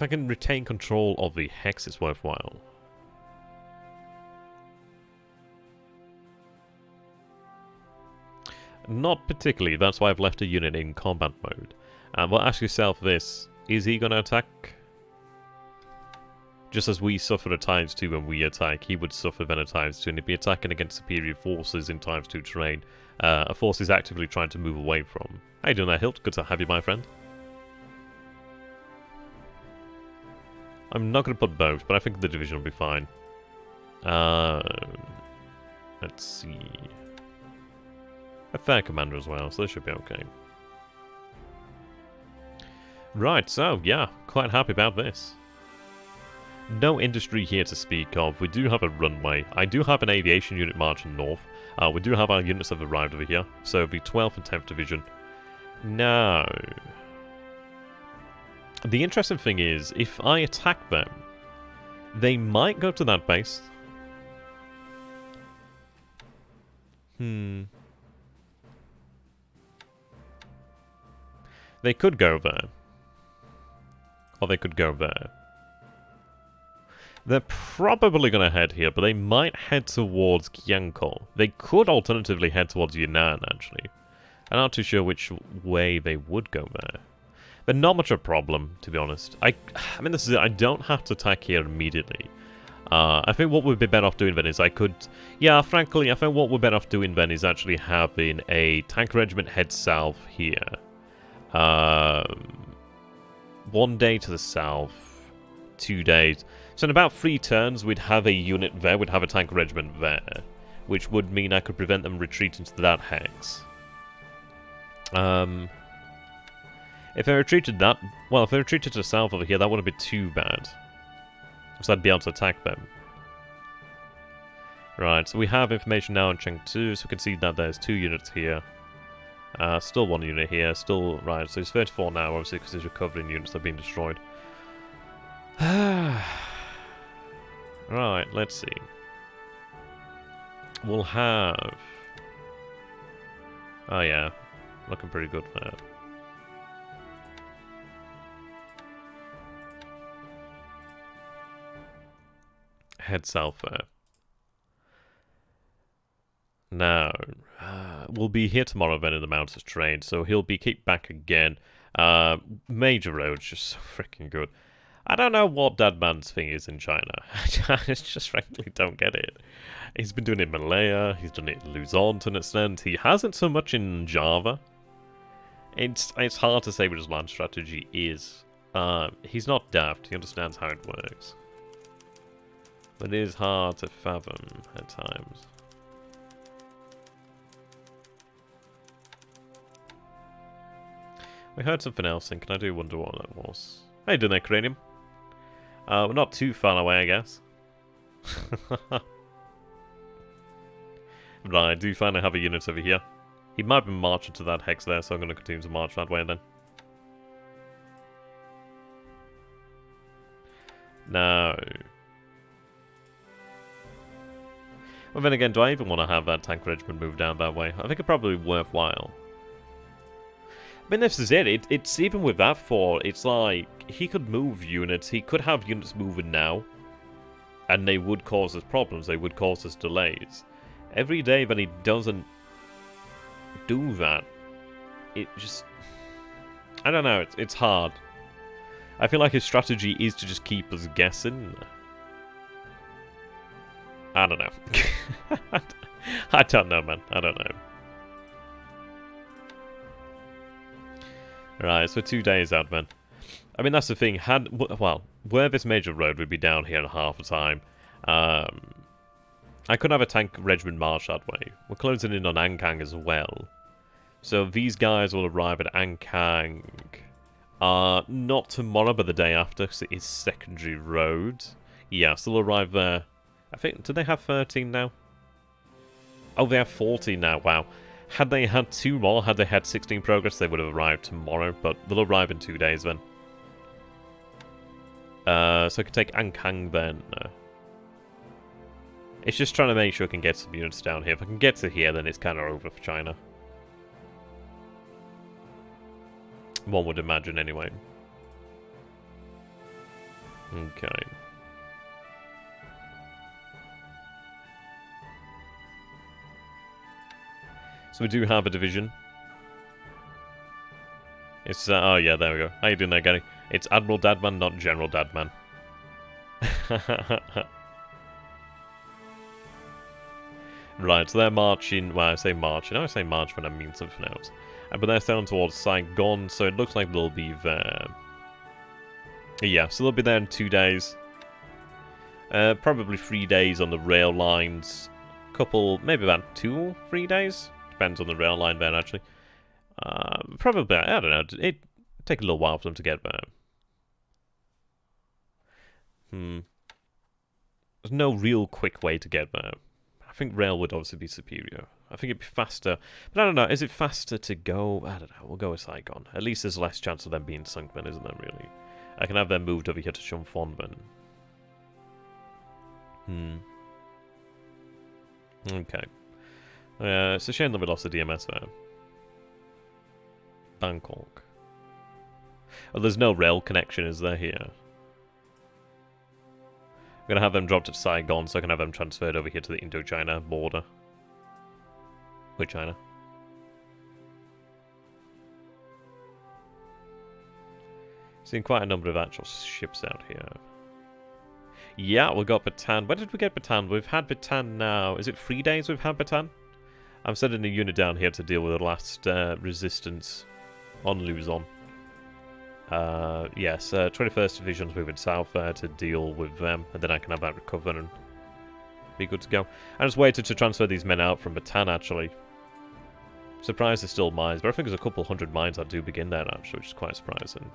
I can retain control of the hex, it's worthwhile. Not particularly, that's why I've left a unit in combat mode. But ask yourself this, is he going to attack? Just as we suffer at ×2 when we attack, he would suffer then at ×2, and he'd be attacking against superior forces in ×2 terrain. A force he's actively trying to move away from. How you doing there, Hilt? Good to have you, my friend. I'm not going to put both, but I think the division will be fine. Let's see... a fair commander as well, so this should be okay. Right, so, yeah, quite happy about this. No industry here to speak of. We do have a runway. I do have an aviation unit marching north. We do have our units that have arrived over here, so the 12th and 10th Division. Now, the interesting thing is, if I attack them, they might go to that base. They could go there. Or they could go there. They're probably going to head here, but they might head towards Kianko. They could alternatively head towards Yunnan, actually. I'm not too sure which way they would go there. But not much of a problem, to be honest. I mean, this is it. I don't have to attack here immediately. I think what we'd be better off doing then is I could... Yeah, frankly, I think what we're better off doing then is actually having a tank regiment head south here. 1 day to the south, 2 days. So in about 3 turns, we'd have a unit there, we'd have a tank regiment there, which would mean I could prevent them retreating to that hex. If I retreated that... Well, if I retreated to the south over here, that wouldn't be too bad. So I'd be able to attack them. Right, so we have information now on Chengdu, so we can see that there's 2 units here. Still 1 unit here, still... Right, so it's 34 now, obviously, because his recovering units have been destroyed. Right, let's see. We'll have... Oh yeah, looking pretty good for that. Head south there. Now, we'll be here tomorrow then in the mountains trade, so he'll be kicked back again. Major roads, just so freaking good. I don't know what Dadman's thing is in China. I just frankly don't get it. He's been doing it in Malaya, he's done it in Luzon to an extent. He hasn't so much in Java. It's hard to say what his land strategy is. He's not daft, he understands how it works. But it is hard to fathom at times. We heard something else, and I do wonder what that was. How you doing there, Cranium? We're not too far away, I guess. But I do finally have a unit over here. He might be marching to that hex there, so I'm going to continue to march that way then. No. Well, then again, do I even want to have that tank regiment move down that way? I think it's probably worthwhile. I mean, this is it. It's even with that fort, it's like, he could move units, he could have units moving now, and they would cause us problems, they would cause us delays. Every day that he doesn't do that, it just... I don't know, it's hard. I feel like his strategy is to just keep us guessing. I don't know. I don't know, man. I don't know. Right, so 2 days out, then. I mean, that's the thing. Well, where this major road would be down here in half the time, I could have a tank regiment march that way. We're closing in on Ankang as well. So these guys will arrive at Ankang, not tomorrow, but the day after, because it is secondary road. Yeah, so they'll arrive there. I think, do they have 13 now? Oh, they have 14 now, wow. Had they had 2 more, had they had 16 progress, they would have arrived tomorrow, but they'll arrive in 2 days then. So I could take Ankang then. It's just trying to make sure I can get some units down here. If I can get to here, then it's kind of over for China. One would imagine, anyway. Okay. So we do have a division. It's, oh yeah, there we go. How you doing there, Gary? It's Admiral Dadman, not General Dadman. Right, so they're marching, well, I say marching, I say march when I mean something else. But they're sailing towards Saigon, so it looks like they'll be there. Yeah, so they'll be there in 2 days. Probably 3 days on the rail lines. Couple, maybe about 2 or 3 days. Depends on the rail line there, actually. Probably, I don't know, it'd take a little while for them to get there. There's no real quick way to get there. I think rail would obviously be superior. I think it'd be faster. But I don't know, is it faster to go? I don't know, we'll go with Saigon. At least there's less chance of them being sunk then, isn't there, really? I can have them moved over here to Chumphon then. Okay. It's a shame that we lost the DMS there. Bangkok. Oh, there's no rail connection, is there, here? I'm going to have them dropped at Saigon, so I can have them transferred over here to the Indochina border. With China. Seeing quite a number of actual ships out here. Yeah, we got Bataan. When did we get Bataan? We've had Bataan now. Is it 3 days we've had Bataan? I'm sending a unit down here to deal with the last resistance on Luzon. Yes, 21st Division's moving south there to deal with them, and then I can have that recover and be good to go. I just waited to transfer these men out from Bataan, actually. Surprised there's still mines, but I think there's a couple hundred mines that do begin there, actually, which is quite surprising.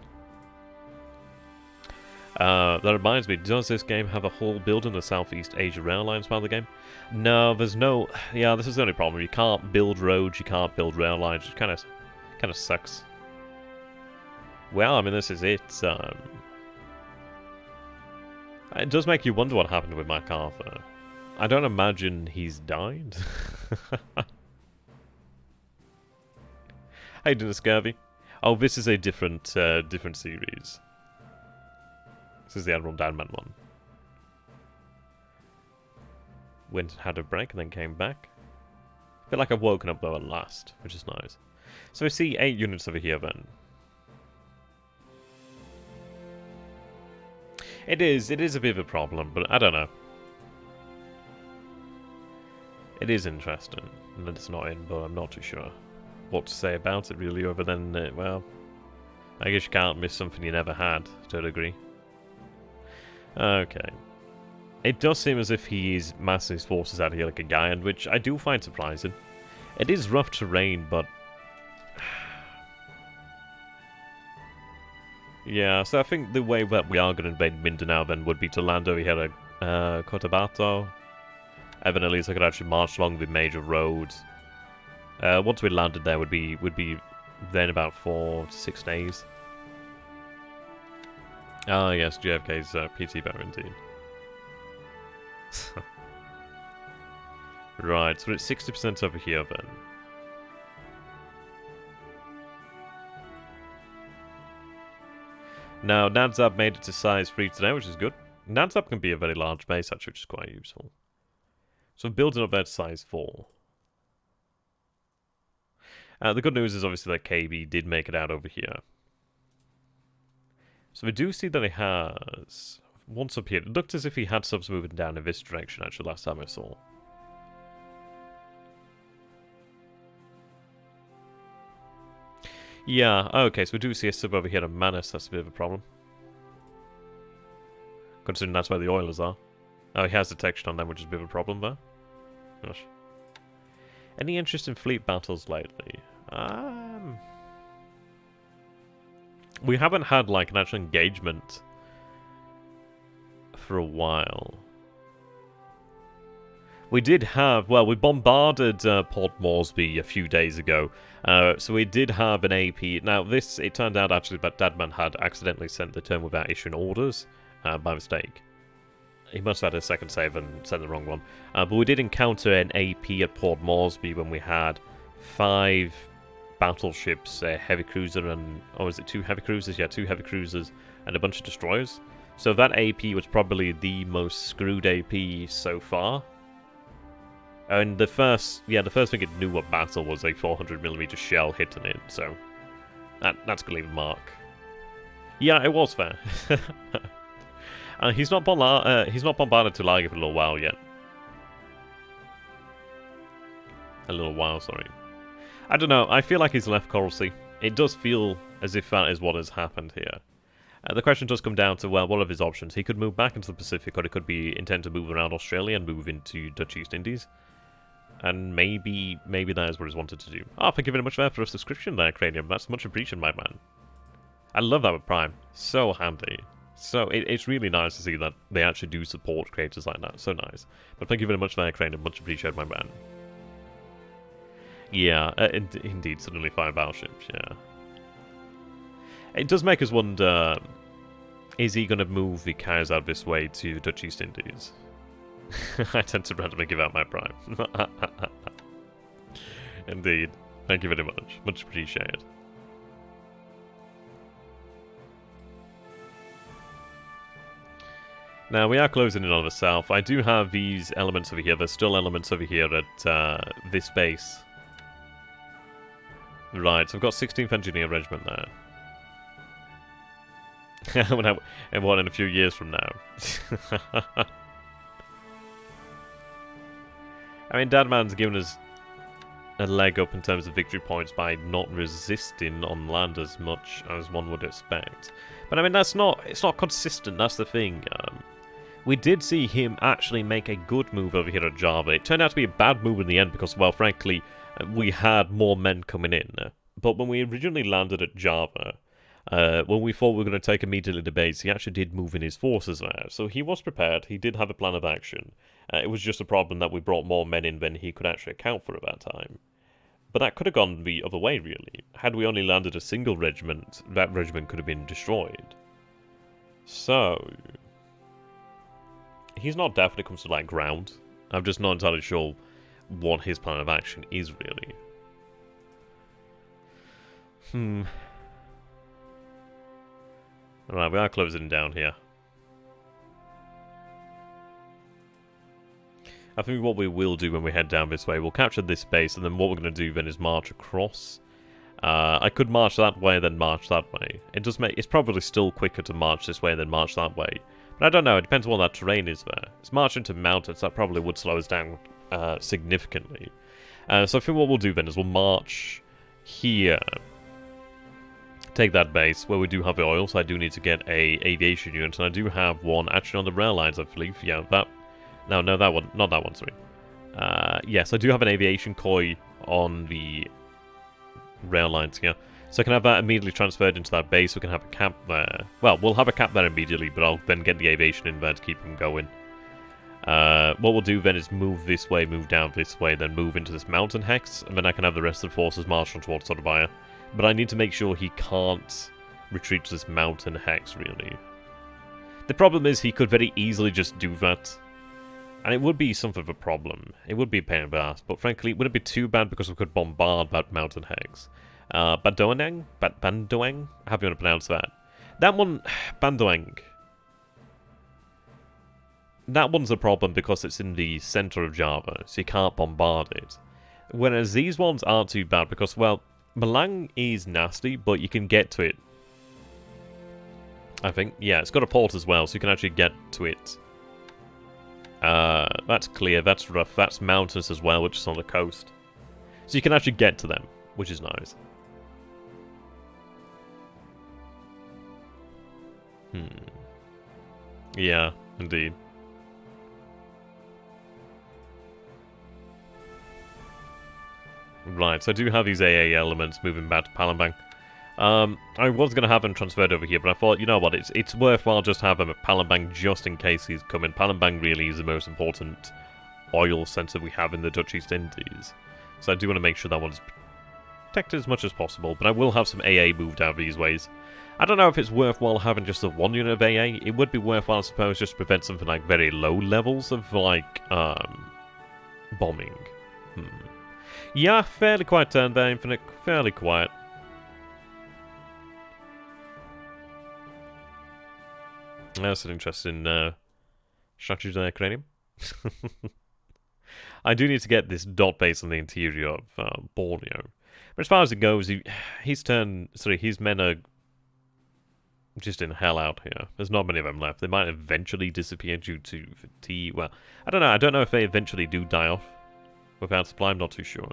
That reminds me, does this game have a whole build in the Southeast Asia rail lines part of the game? No, there's no... Yeah, this is the only problem. You can't build roads, you can't build rail lines, which kind of sucks. Well, I mean, this is it. It does make you wonder what happened with MacArthur. I don't imagine he's died. How you doing, Scurvy? Oh, this is a different series. This is the Admiral Danman one. Went and had a break and then came back. I feel like I've woken up though at last, which is nice. So I see 8 units over here then. It is a bit of a problem, but I don't know. It is interesting, and it's not in, but I'm not too sure what to say about it really, other than, well, I guess you can't miss something you never had, to a degree. Okay. It does seem as if he is massing his forces out here like a guy, and which I do find surprising. It is rough terrain, but... yeah, so I think the way that we are going to invade Mindanao then would be to land over here at Cotabato. And then at least I could actually march along the major roads. Once we landed there would be then about 4 to 6 days. Ah, yes, JFK's PT better indeed. Right, so it's 60% over here then. Now, Nadzab made it to size 3 today, which is good. Nadzab can be a very large base, actually, which is quite useful. So I'm building up there to size 4. The good news is obviously that KB did make it out over here. So we do see that he has... Once up here, it looked as if he had subs moving down in this direction, actually, last time I saw. Yeah, okay, so we do see a sub over here at Manus, that's a bit of a problem. Considering that's where the Oilers are. Oh, he has detection on them, which is a bit of a problem there. Gosh. Any interest in fleet battles lately? We haven't had, like, an actual engagement for a while. We did have, well, we bombarded Port Moresby a few days ago, so we did have an AP. Now, this, it turned out actually that Dadman had accidentally sent the turn without issuing orders by mistake. He must have had a second save and sent the wrong one. But we did encounter an AP at Port Moresby when we had 5 battleships, a heavy cruiser and... oh, is it 2 heavy cruisers? Yeah, 2 heavy cruisers and a bunch of destroyers. So that AP was probably the most screwed AP so far. And the first thing it knew what battle was a 400mm shell hitting it, so that's gonna leave a mark. Yeah, it was fair. He's not bombarded to Liga for a little while yet. A little while, sorry. I don't know, I feel like he's left Coral Sea. It does feel as if that is what has happened here. The question does come down to, well, what are his options? He could move back into the Pacific, or he could be intend to move around Australia and move into Dutch East Indies. And maybe that is what he's wanted to do. Oh, thank you very much for a subscription there, Cranium. That's much appreciated, my man. I love that with Prime. So handy. So, it's really nice to see that they actually do support creators like that. So nice. But thank you very much for that, Cranium. Much appreciated, my man. Yeah, indeed, suddenly 5 battleships, yeah. It does make us wonder, is he going to move the cars out this way to Dutch East Indies? I tend to randomly give out my Prime. Indeed. Thank you very much. Much appreciated. Now, we are closing in on the south. I do have these elements over here. There's still elements over here at this base. Right, so I've got 16th Engineer Regiment there. And what, in a few years from now? I mean, Dadman's given us a leg up in terms of victory points by not resisting on land as much as one would expect. But I mean, it's not consistent, that's the thing. We did see him actually make a good move over here at Java. It turned out to be a bad move in the end because, well, frankly, we had more men coming in. But when we originally landed at Java, When we thought we were going to take immediately to base, he actually did move in his forces there. So he was prepared, he did have a plan of action. It was just a problem that we brought more men in than he could actually account for at that time. But that could have gone the other way, really. Had we only landed a single regiment, that regiment could have been destroyed. So... he's not deaf when it comes to, like, ground. I'm just not entirely sure what his plan of action is, really. Alright, we are closing down here. I think what we will do when we head down this way, we'll capture this base, and then what we're going to do then is march across. I could march that way, then march that way. It's probably still quicker to march this way than march that way. But I don't know, it depends on what that terrain is there. It's marching to mountains, that probably would slow us down significantly. So I think what we'll do then is we'll march here. Take that base, where we do have the oil, so I do need to get a aviation unit, and I do have one actually on the rail lines, I believe. Yeah, that... No, that one. Not that one, sorry. Yes, I do have an aviation koi on the rail lines here. So I can have that immediately transferred into that base. We can have a camp there. Well, we'll have a camp there immediately, but I'll then get the aviation in there to keep them going. What we'll do then is move this way, move down this way, then move into this mountain hex, and then I can have the rest of the forces march on towards Sotomayor. But I need to make sure he can't retreat to this mountain hex, really. The problem is he could very easily just do that. And it would be something of a problem. It would be a pain in the ass, but frankly, it wouldn't be too bad because we could bombard that mountain hex. Bandoang? Bandoang? How do you want to pronounce that? That one... Bandoang. That one's a problem because it's in the center of Java, so you can't bombard it. Whereas these ones aren't too bad because, well, BLeAcHACiD is nasty, but you can get to it. I think. Yeah, it's got a port as well, so you can actually get to it. That's clear, that's rough, that's mountainous as well, which is on the coast. So you can actually get to them, which is nice. Yeah, indeed. Right, so I do have these AA elements moving back to Palembang. I was going to have him transferred over here, but I thought, you know what, it's worthwhile just have him at Palembang just in case he's coming. Palembang really is the most important oil centre we have in the Dutch East Indies. So I do want to make sure that one's protected as much as possible, but I will have some AA moved out these ways. I don't know if it's worthwhile having just the one unit of AA. It would be worthwhile, I suppose, just to prevent something like very low levels of, like, bombing. Yeah, fairly quiet turn there, Infinite. Fairly quiet. That's an interesting strategy there, Cranium. I do need to get this dot base on the interior of Borneo. But as far as it goes, his men are just in hell out here. There's not many of them left. They might eventually disappear due to fatigue. Well, I don't know. I don't know if they eventually do die off without supply. I'm not too sure.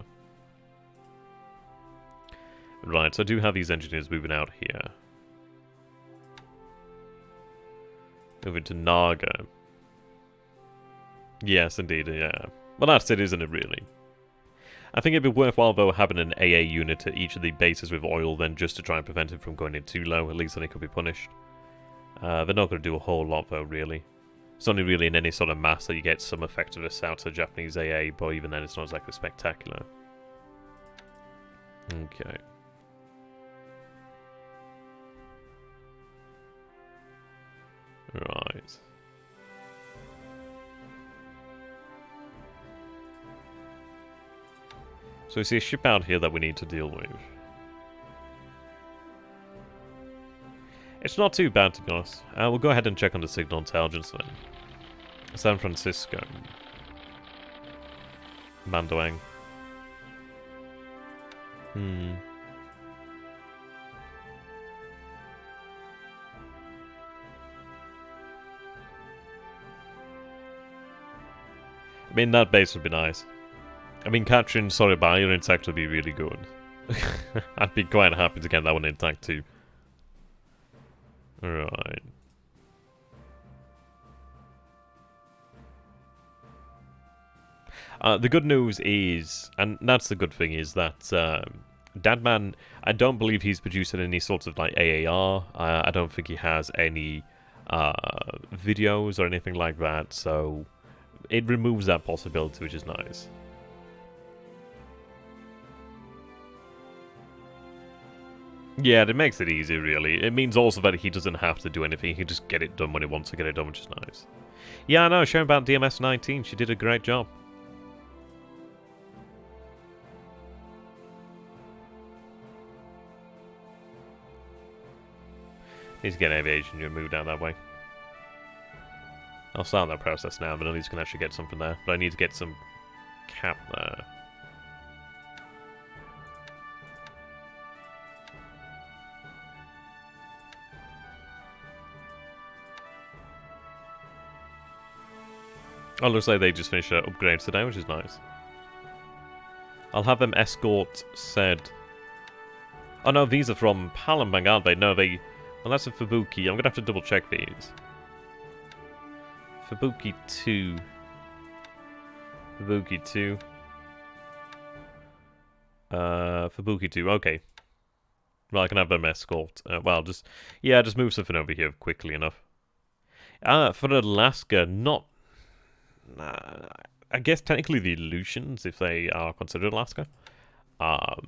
Right, so I do have these engineers moving out here. Moving to Naga. Yes, indeed, yeah. Well, that's it, isn't it, really? I think it'd be worthwhile, though, having an AA unit at each of the bases with oil, then just to try and prevent it from going in too low. At least then it could be punished. They're not going to do a whole lot, though, really. It's only really in any sort of mass that you get some effectiveness out of Japanese AA, but even then it's not exactly spectacular. Okay. Right. So we see a ship out here that we need to deal with. It's not too bad, to be honest. We'll go ahead and check on the signal intelligence then. San Francisco. Mandoang. I mean, that base would be nice. I mean, capturing Surabaya intact would be really good. I'd be quite happy to get that one intact too. Right. The good news is, and that's the good thing, is that Dadman, I don't believe he's producing any sorts of like AAR. I don't think he has any videos or anything like that, so it removes that possibility, which is nice. Yeah, it makes it easy, really. It means also that he doesn't have to do anything. He can just get it done when he wants to get it done, which is nice. Yeah, I know, showing about DMS 19. She did a great job. Needs to get aviation unit moved down that way. I'll start that process now, but at least I can actually get something there. But I need to get some cap there. Oh, looks like they just finished upgrades today, which is nice. I'll have them escort said... Oh no, these are from Palembang, aren't they? No, they... Well, that's a Fubuki. I'm going to have to double check these. Fubuki 2. Fubuki 2. Fubuki 2, okay. Well, I can have them escort. Well, just... Yeah, just move something over here quickly enough. For Alaska, not... I guess technically the Aleutians, if they are considered Alaska. But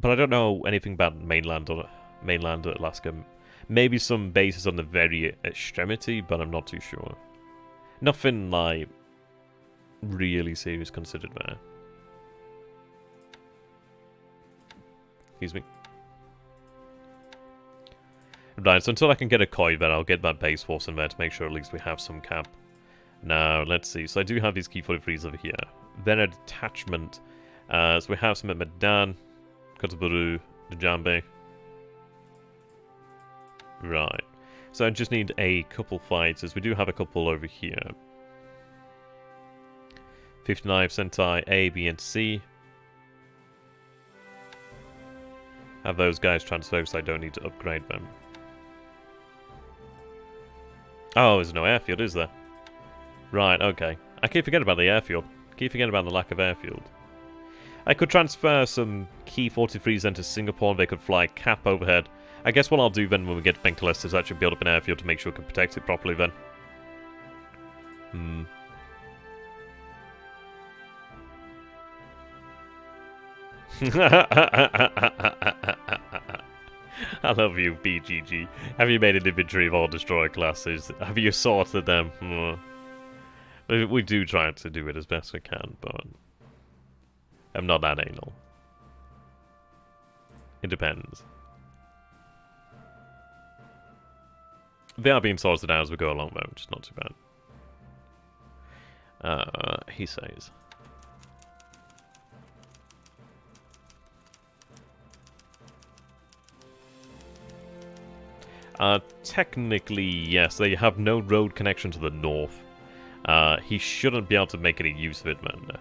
I don't know anything about mainland Alaska. Maybe some bases on the very extremity, but I'm not too sure. Nothing, like, really serious considered there. Excuse me. Right, so until I can get a koi, then I'll get that base force in there to make sure at least we have some cap. Now, let's see. So I do have these key 43s over here. Then a detachment. So we have some at Medan, Kotaburu, Djambe. Right. So I just need a couple fighters. We do have a couple over here. 59 Sentai A, B, and C. Have those guys transferred so I don't need to upgrade them. Oh, there's no airfield, is there? Right, okay. I keep forgetting about the airfield. Keep forgetting about the lack of airfield. I could transfer some Key 43s into Singapore and they could fly cap overhead. I guess what I'll do then when we get to Benkalis is actually build up an airfield to make sure we can protect it properly then. I love you, BGG. Have you made an inventory of all destroyer classes? Have you sorted them? We do try to do it as best we can, but I'm not that anal. It depends. They are being sorted out as we go along, though, which is not too bad. He says. Technically, yes, they have no road connection to the north. He shouldn't be able to make any use of it, man.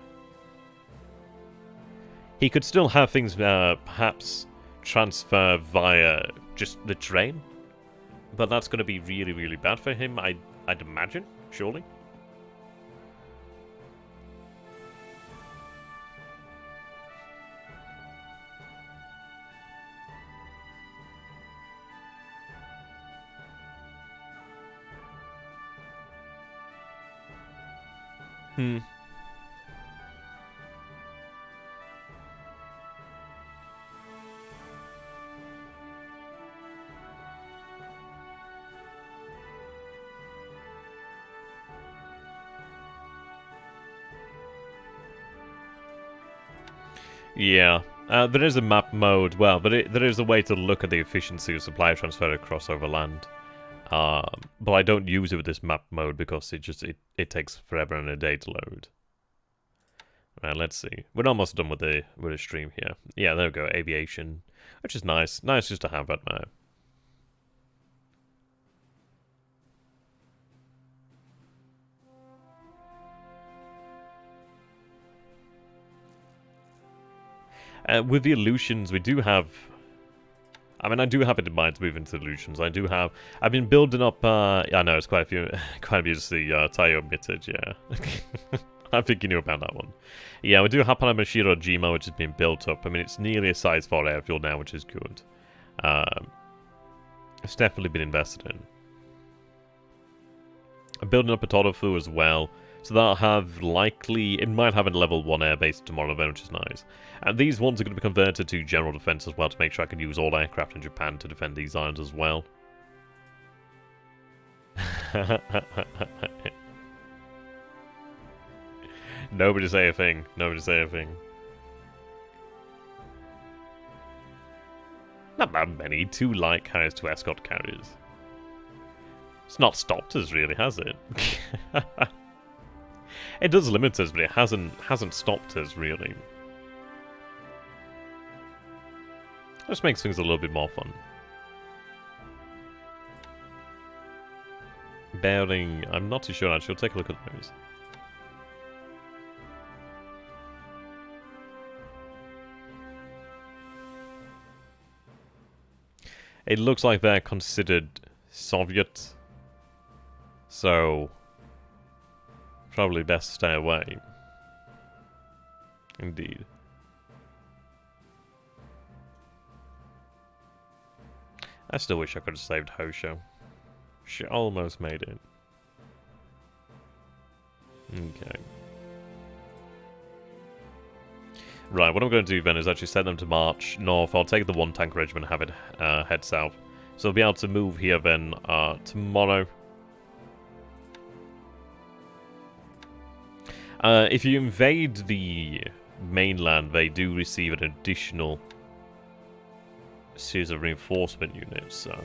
He could still have things, perhaps, transfer via just the train. But that's going to be really, really bad for him, I'd imagine, surely. Yeah, there is a map mode, well, but there is a way to look at the efficiency of supply transfer across overland. But I don't use it with this map mode because it takes forever and a day to load. Right, let's see. We're almost done with the stream here. Yeah, there we go, aviation, which is nice. Nice just to have that now. With the Aleutians, we do have... I mean, I do have it in mind to move into Aleutians. I've been building up... I know, it's quite a few to see Tayo omitted, yeah. I think you knew about that one. Yeah, we do have Panamashiro Jima, which has been built up. I mean, it's nearly a size 4 airfield now, which is good. It's definitely been invested in. I'm building up a Todofu as well. So that'll have likely... It might have a level 1 airbase tomorrow, which is nice. And these ones are going to be converted to general defense as well to make sure I can use all aircraft in Japan to defend these islands as well. Nobody say a thing. Nobody say a thing. Not that many. 2 light carriers, 2 escort carriers. It's not stopped us, really, has it? It does limit us, but it hasn't stopped us, really. Just makes things a little bit more fun. Bearing... I'm not too sure, actually. I'll take a look at those. It looks like they're considered Soviet. So... probably best stay away. Indeed. I still wish I could have saved Hosho. She almost made it. Okay. Right, what I'm going to do then is actually send them to march north. I'll take the 1 tank regiment and have it head south. So I'll be able to move here then tomorrow. If you invade the mainland, they do receive an additional series of reinforcement units, so...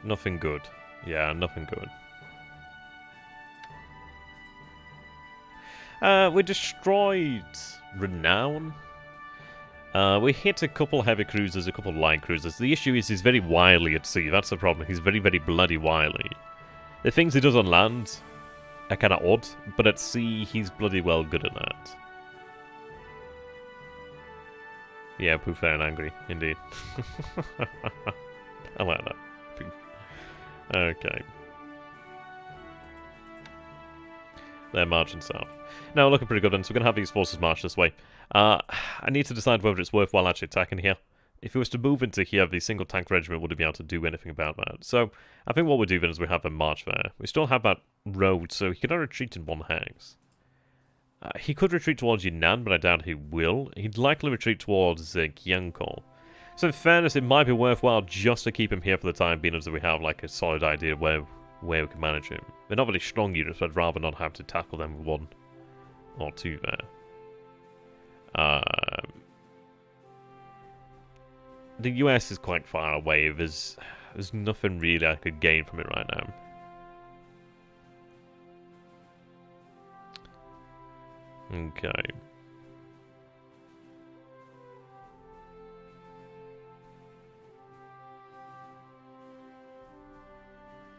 nothing good. Yeah, nothing good. We destroyed Renown. We hit a couple heavy cruisers, a couple light cruisers. The issue is he's very wily at sea. That's the problem. He's very, very bloody wily. The things he does on land are kind of odd, but at sea, he's bloody well good at that. Yeah, poof fair and angry, indeed. I like that. Poof. Okay. They're marching south. Now, looking pretty good then, so we're going to have these forces march this way. I need to decide whether it's worthwhile actually attacking here. If it was to move into here, the single tank regiment wouldn't be able to do anything about that. So, I think what we'll do then is we have a march there. We still have that road, so he could retreat in 1 hex. He could retreat towards Yunnan, but I doubt he will. He'd likely retreat towards Gyeongko. So in fairness, it might be worthwhile just to keep him here for the time being, as we have like a solid idea of where we can manage him. They're not very strong units, but I'd rather not have to tackle them with 1 or 2 there. The US is quite far away. There's nothing really I could gain from it right now. Okay.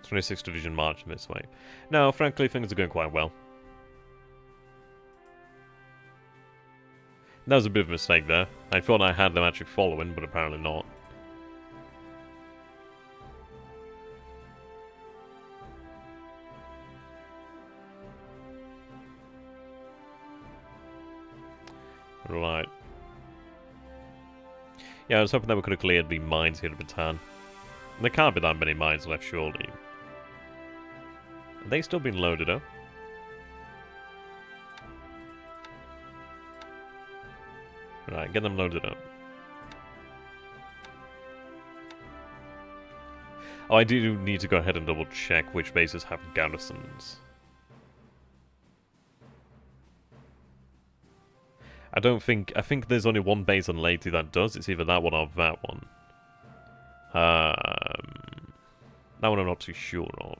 '26th Division marching this way. No, frankly, things are going quite well. That was a bit of a mistake there. I thought I had them actually following, but apparently not. Right. Yeah, I was hoping that we could have cleared the mines here at Bataan. There can't be that many mines left, surely. Are they still being loaded up? Right, get them loaded up. Oh, I do need to go ahead and double check which bases have garrisons. I think there's only 1 base on Leyte that does. It's either that one or that one. That one I'm not too sure of.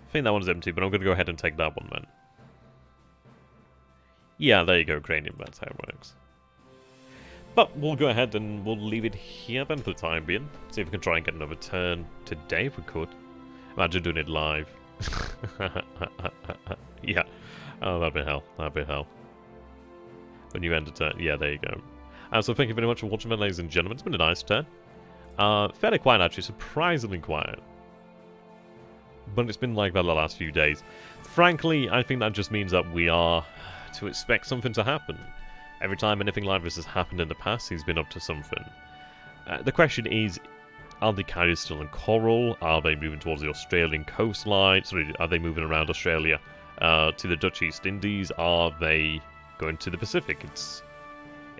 I think that one's empty, but I'm going to go ahead and take that one then. Yeah, there you go, Cranium, that's how it works. But we'll go ahead and we'll leave it here then for the time being. See if we can try and get another turn today if we could. Imagine doing it live. Yeah. Oh, that'd be hell. That'd be hell. When you end a turn. Yeah, there you go. So thank you very much for watching, ladies and gentlemen. It's been a nice turn. Fairly quiet, actually. Surprisingly quiet. But it's been like that the last few days. Frankly, I think that just means that we are to expect something to happen. Every time anything like this has happened in the past, he's been up to something. The question is, are the carriers still in Coral? Are they moving towards the Australian coastline? Sorry, are they moving around Australia to the Dutch East Indies? Are they going to the Pacific? It's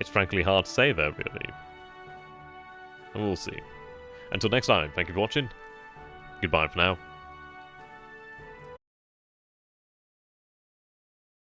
frankly hard to say there, really. And we'll see. Until next time, thank you for watching. Goodbye for now.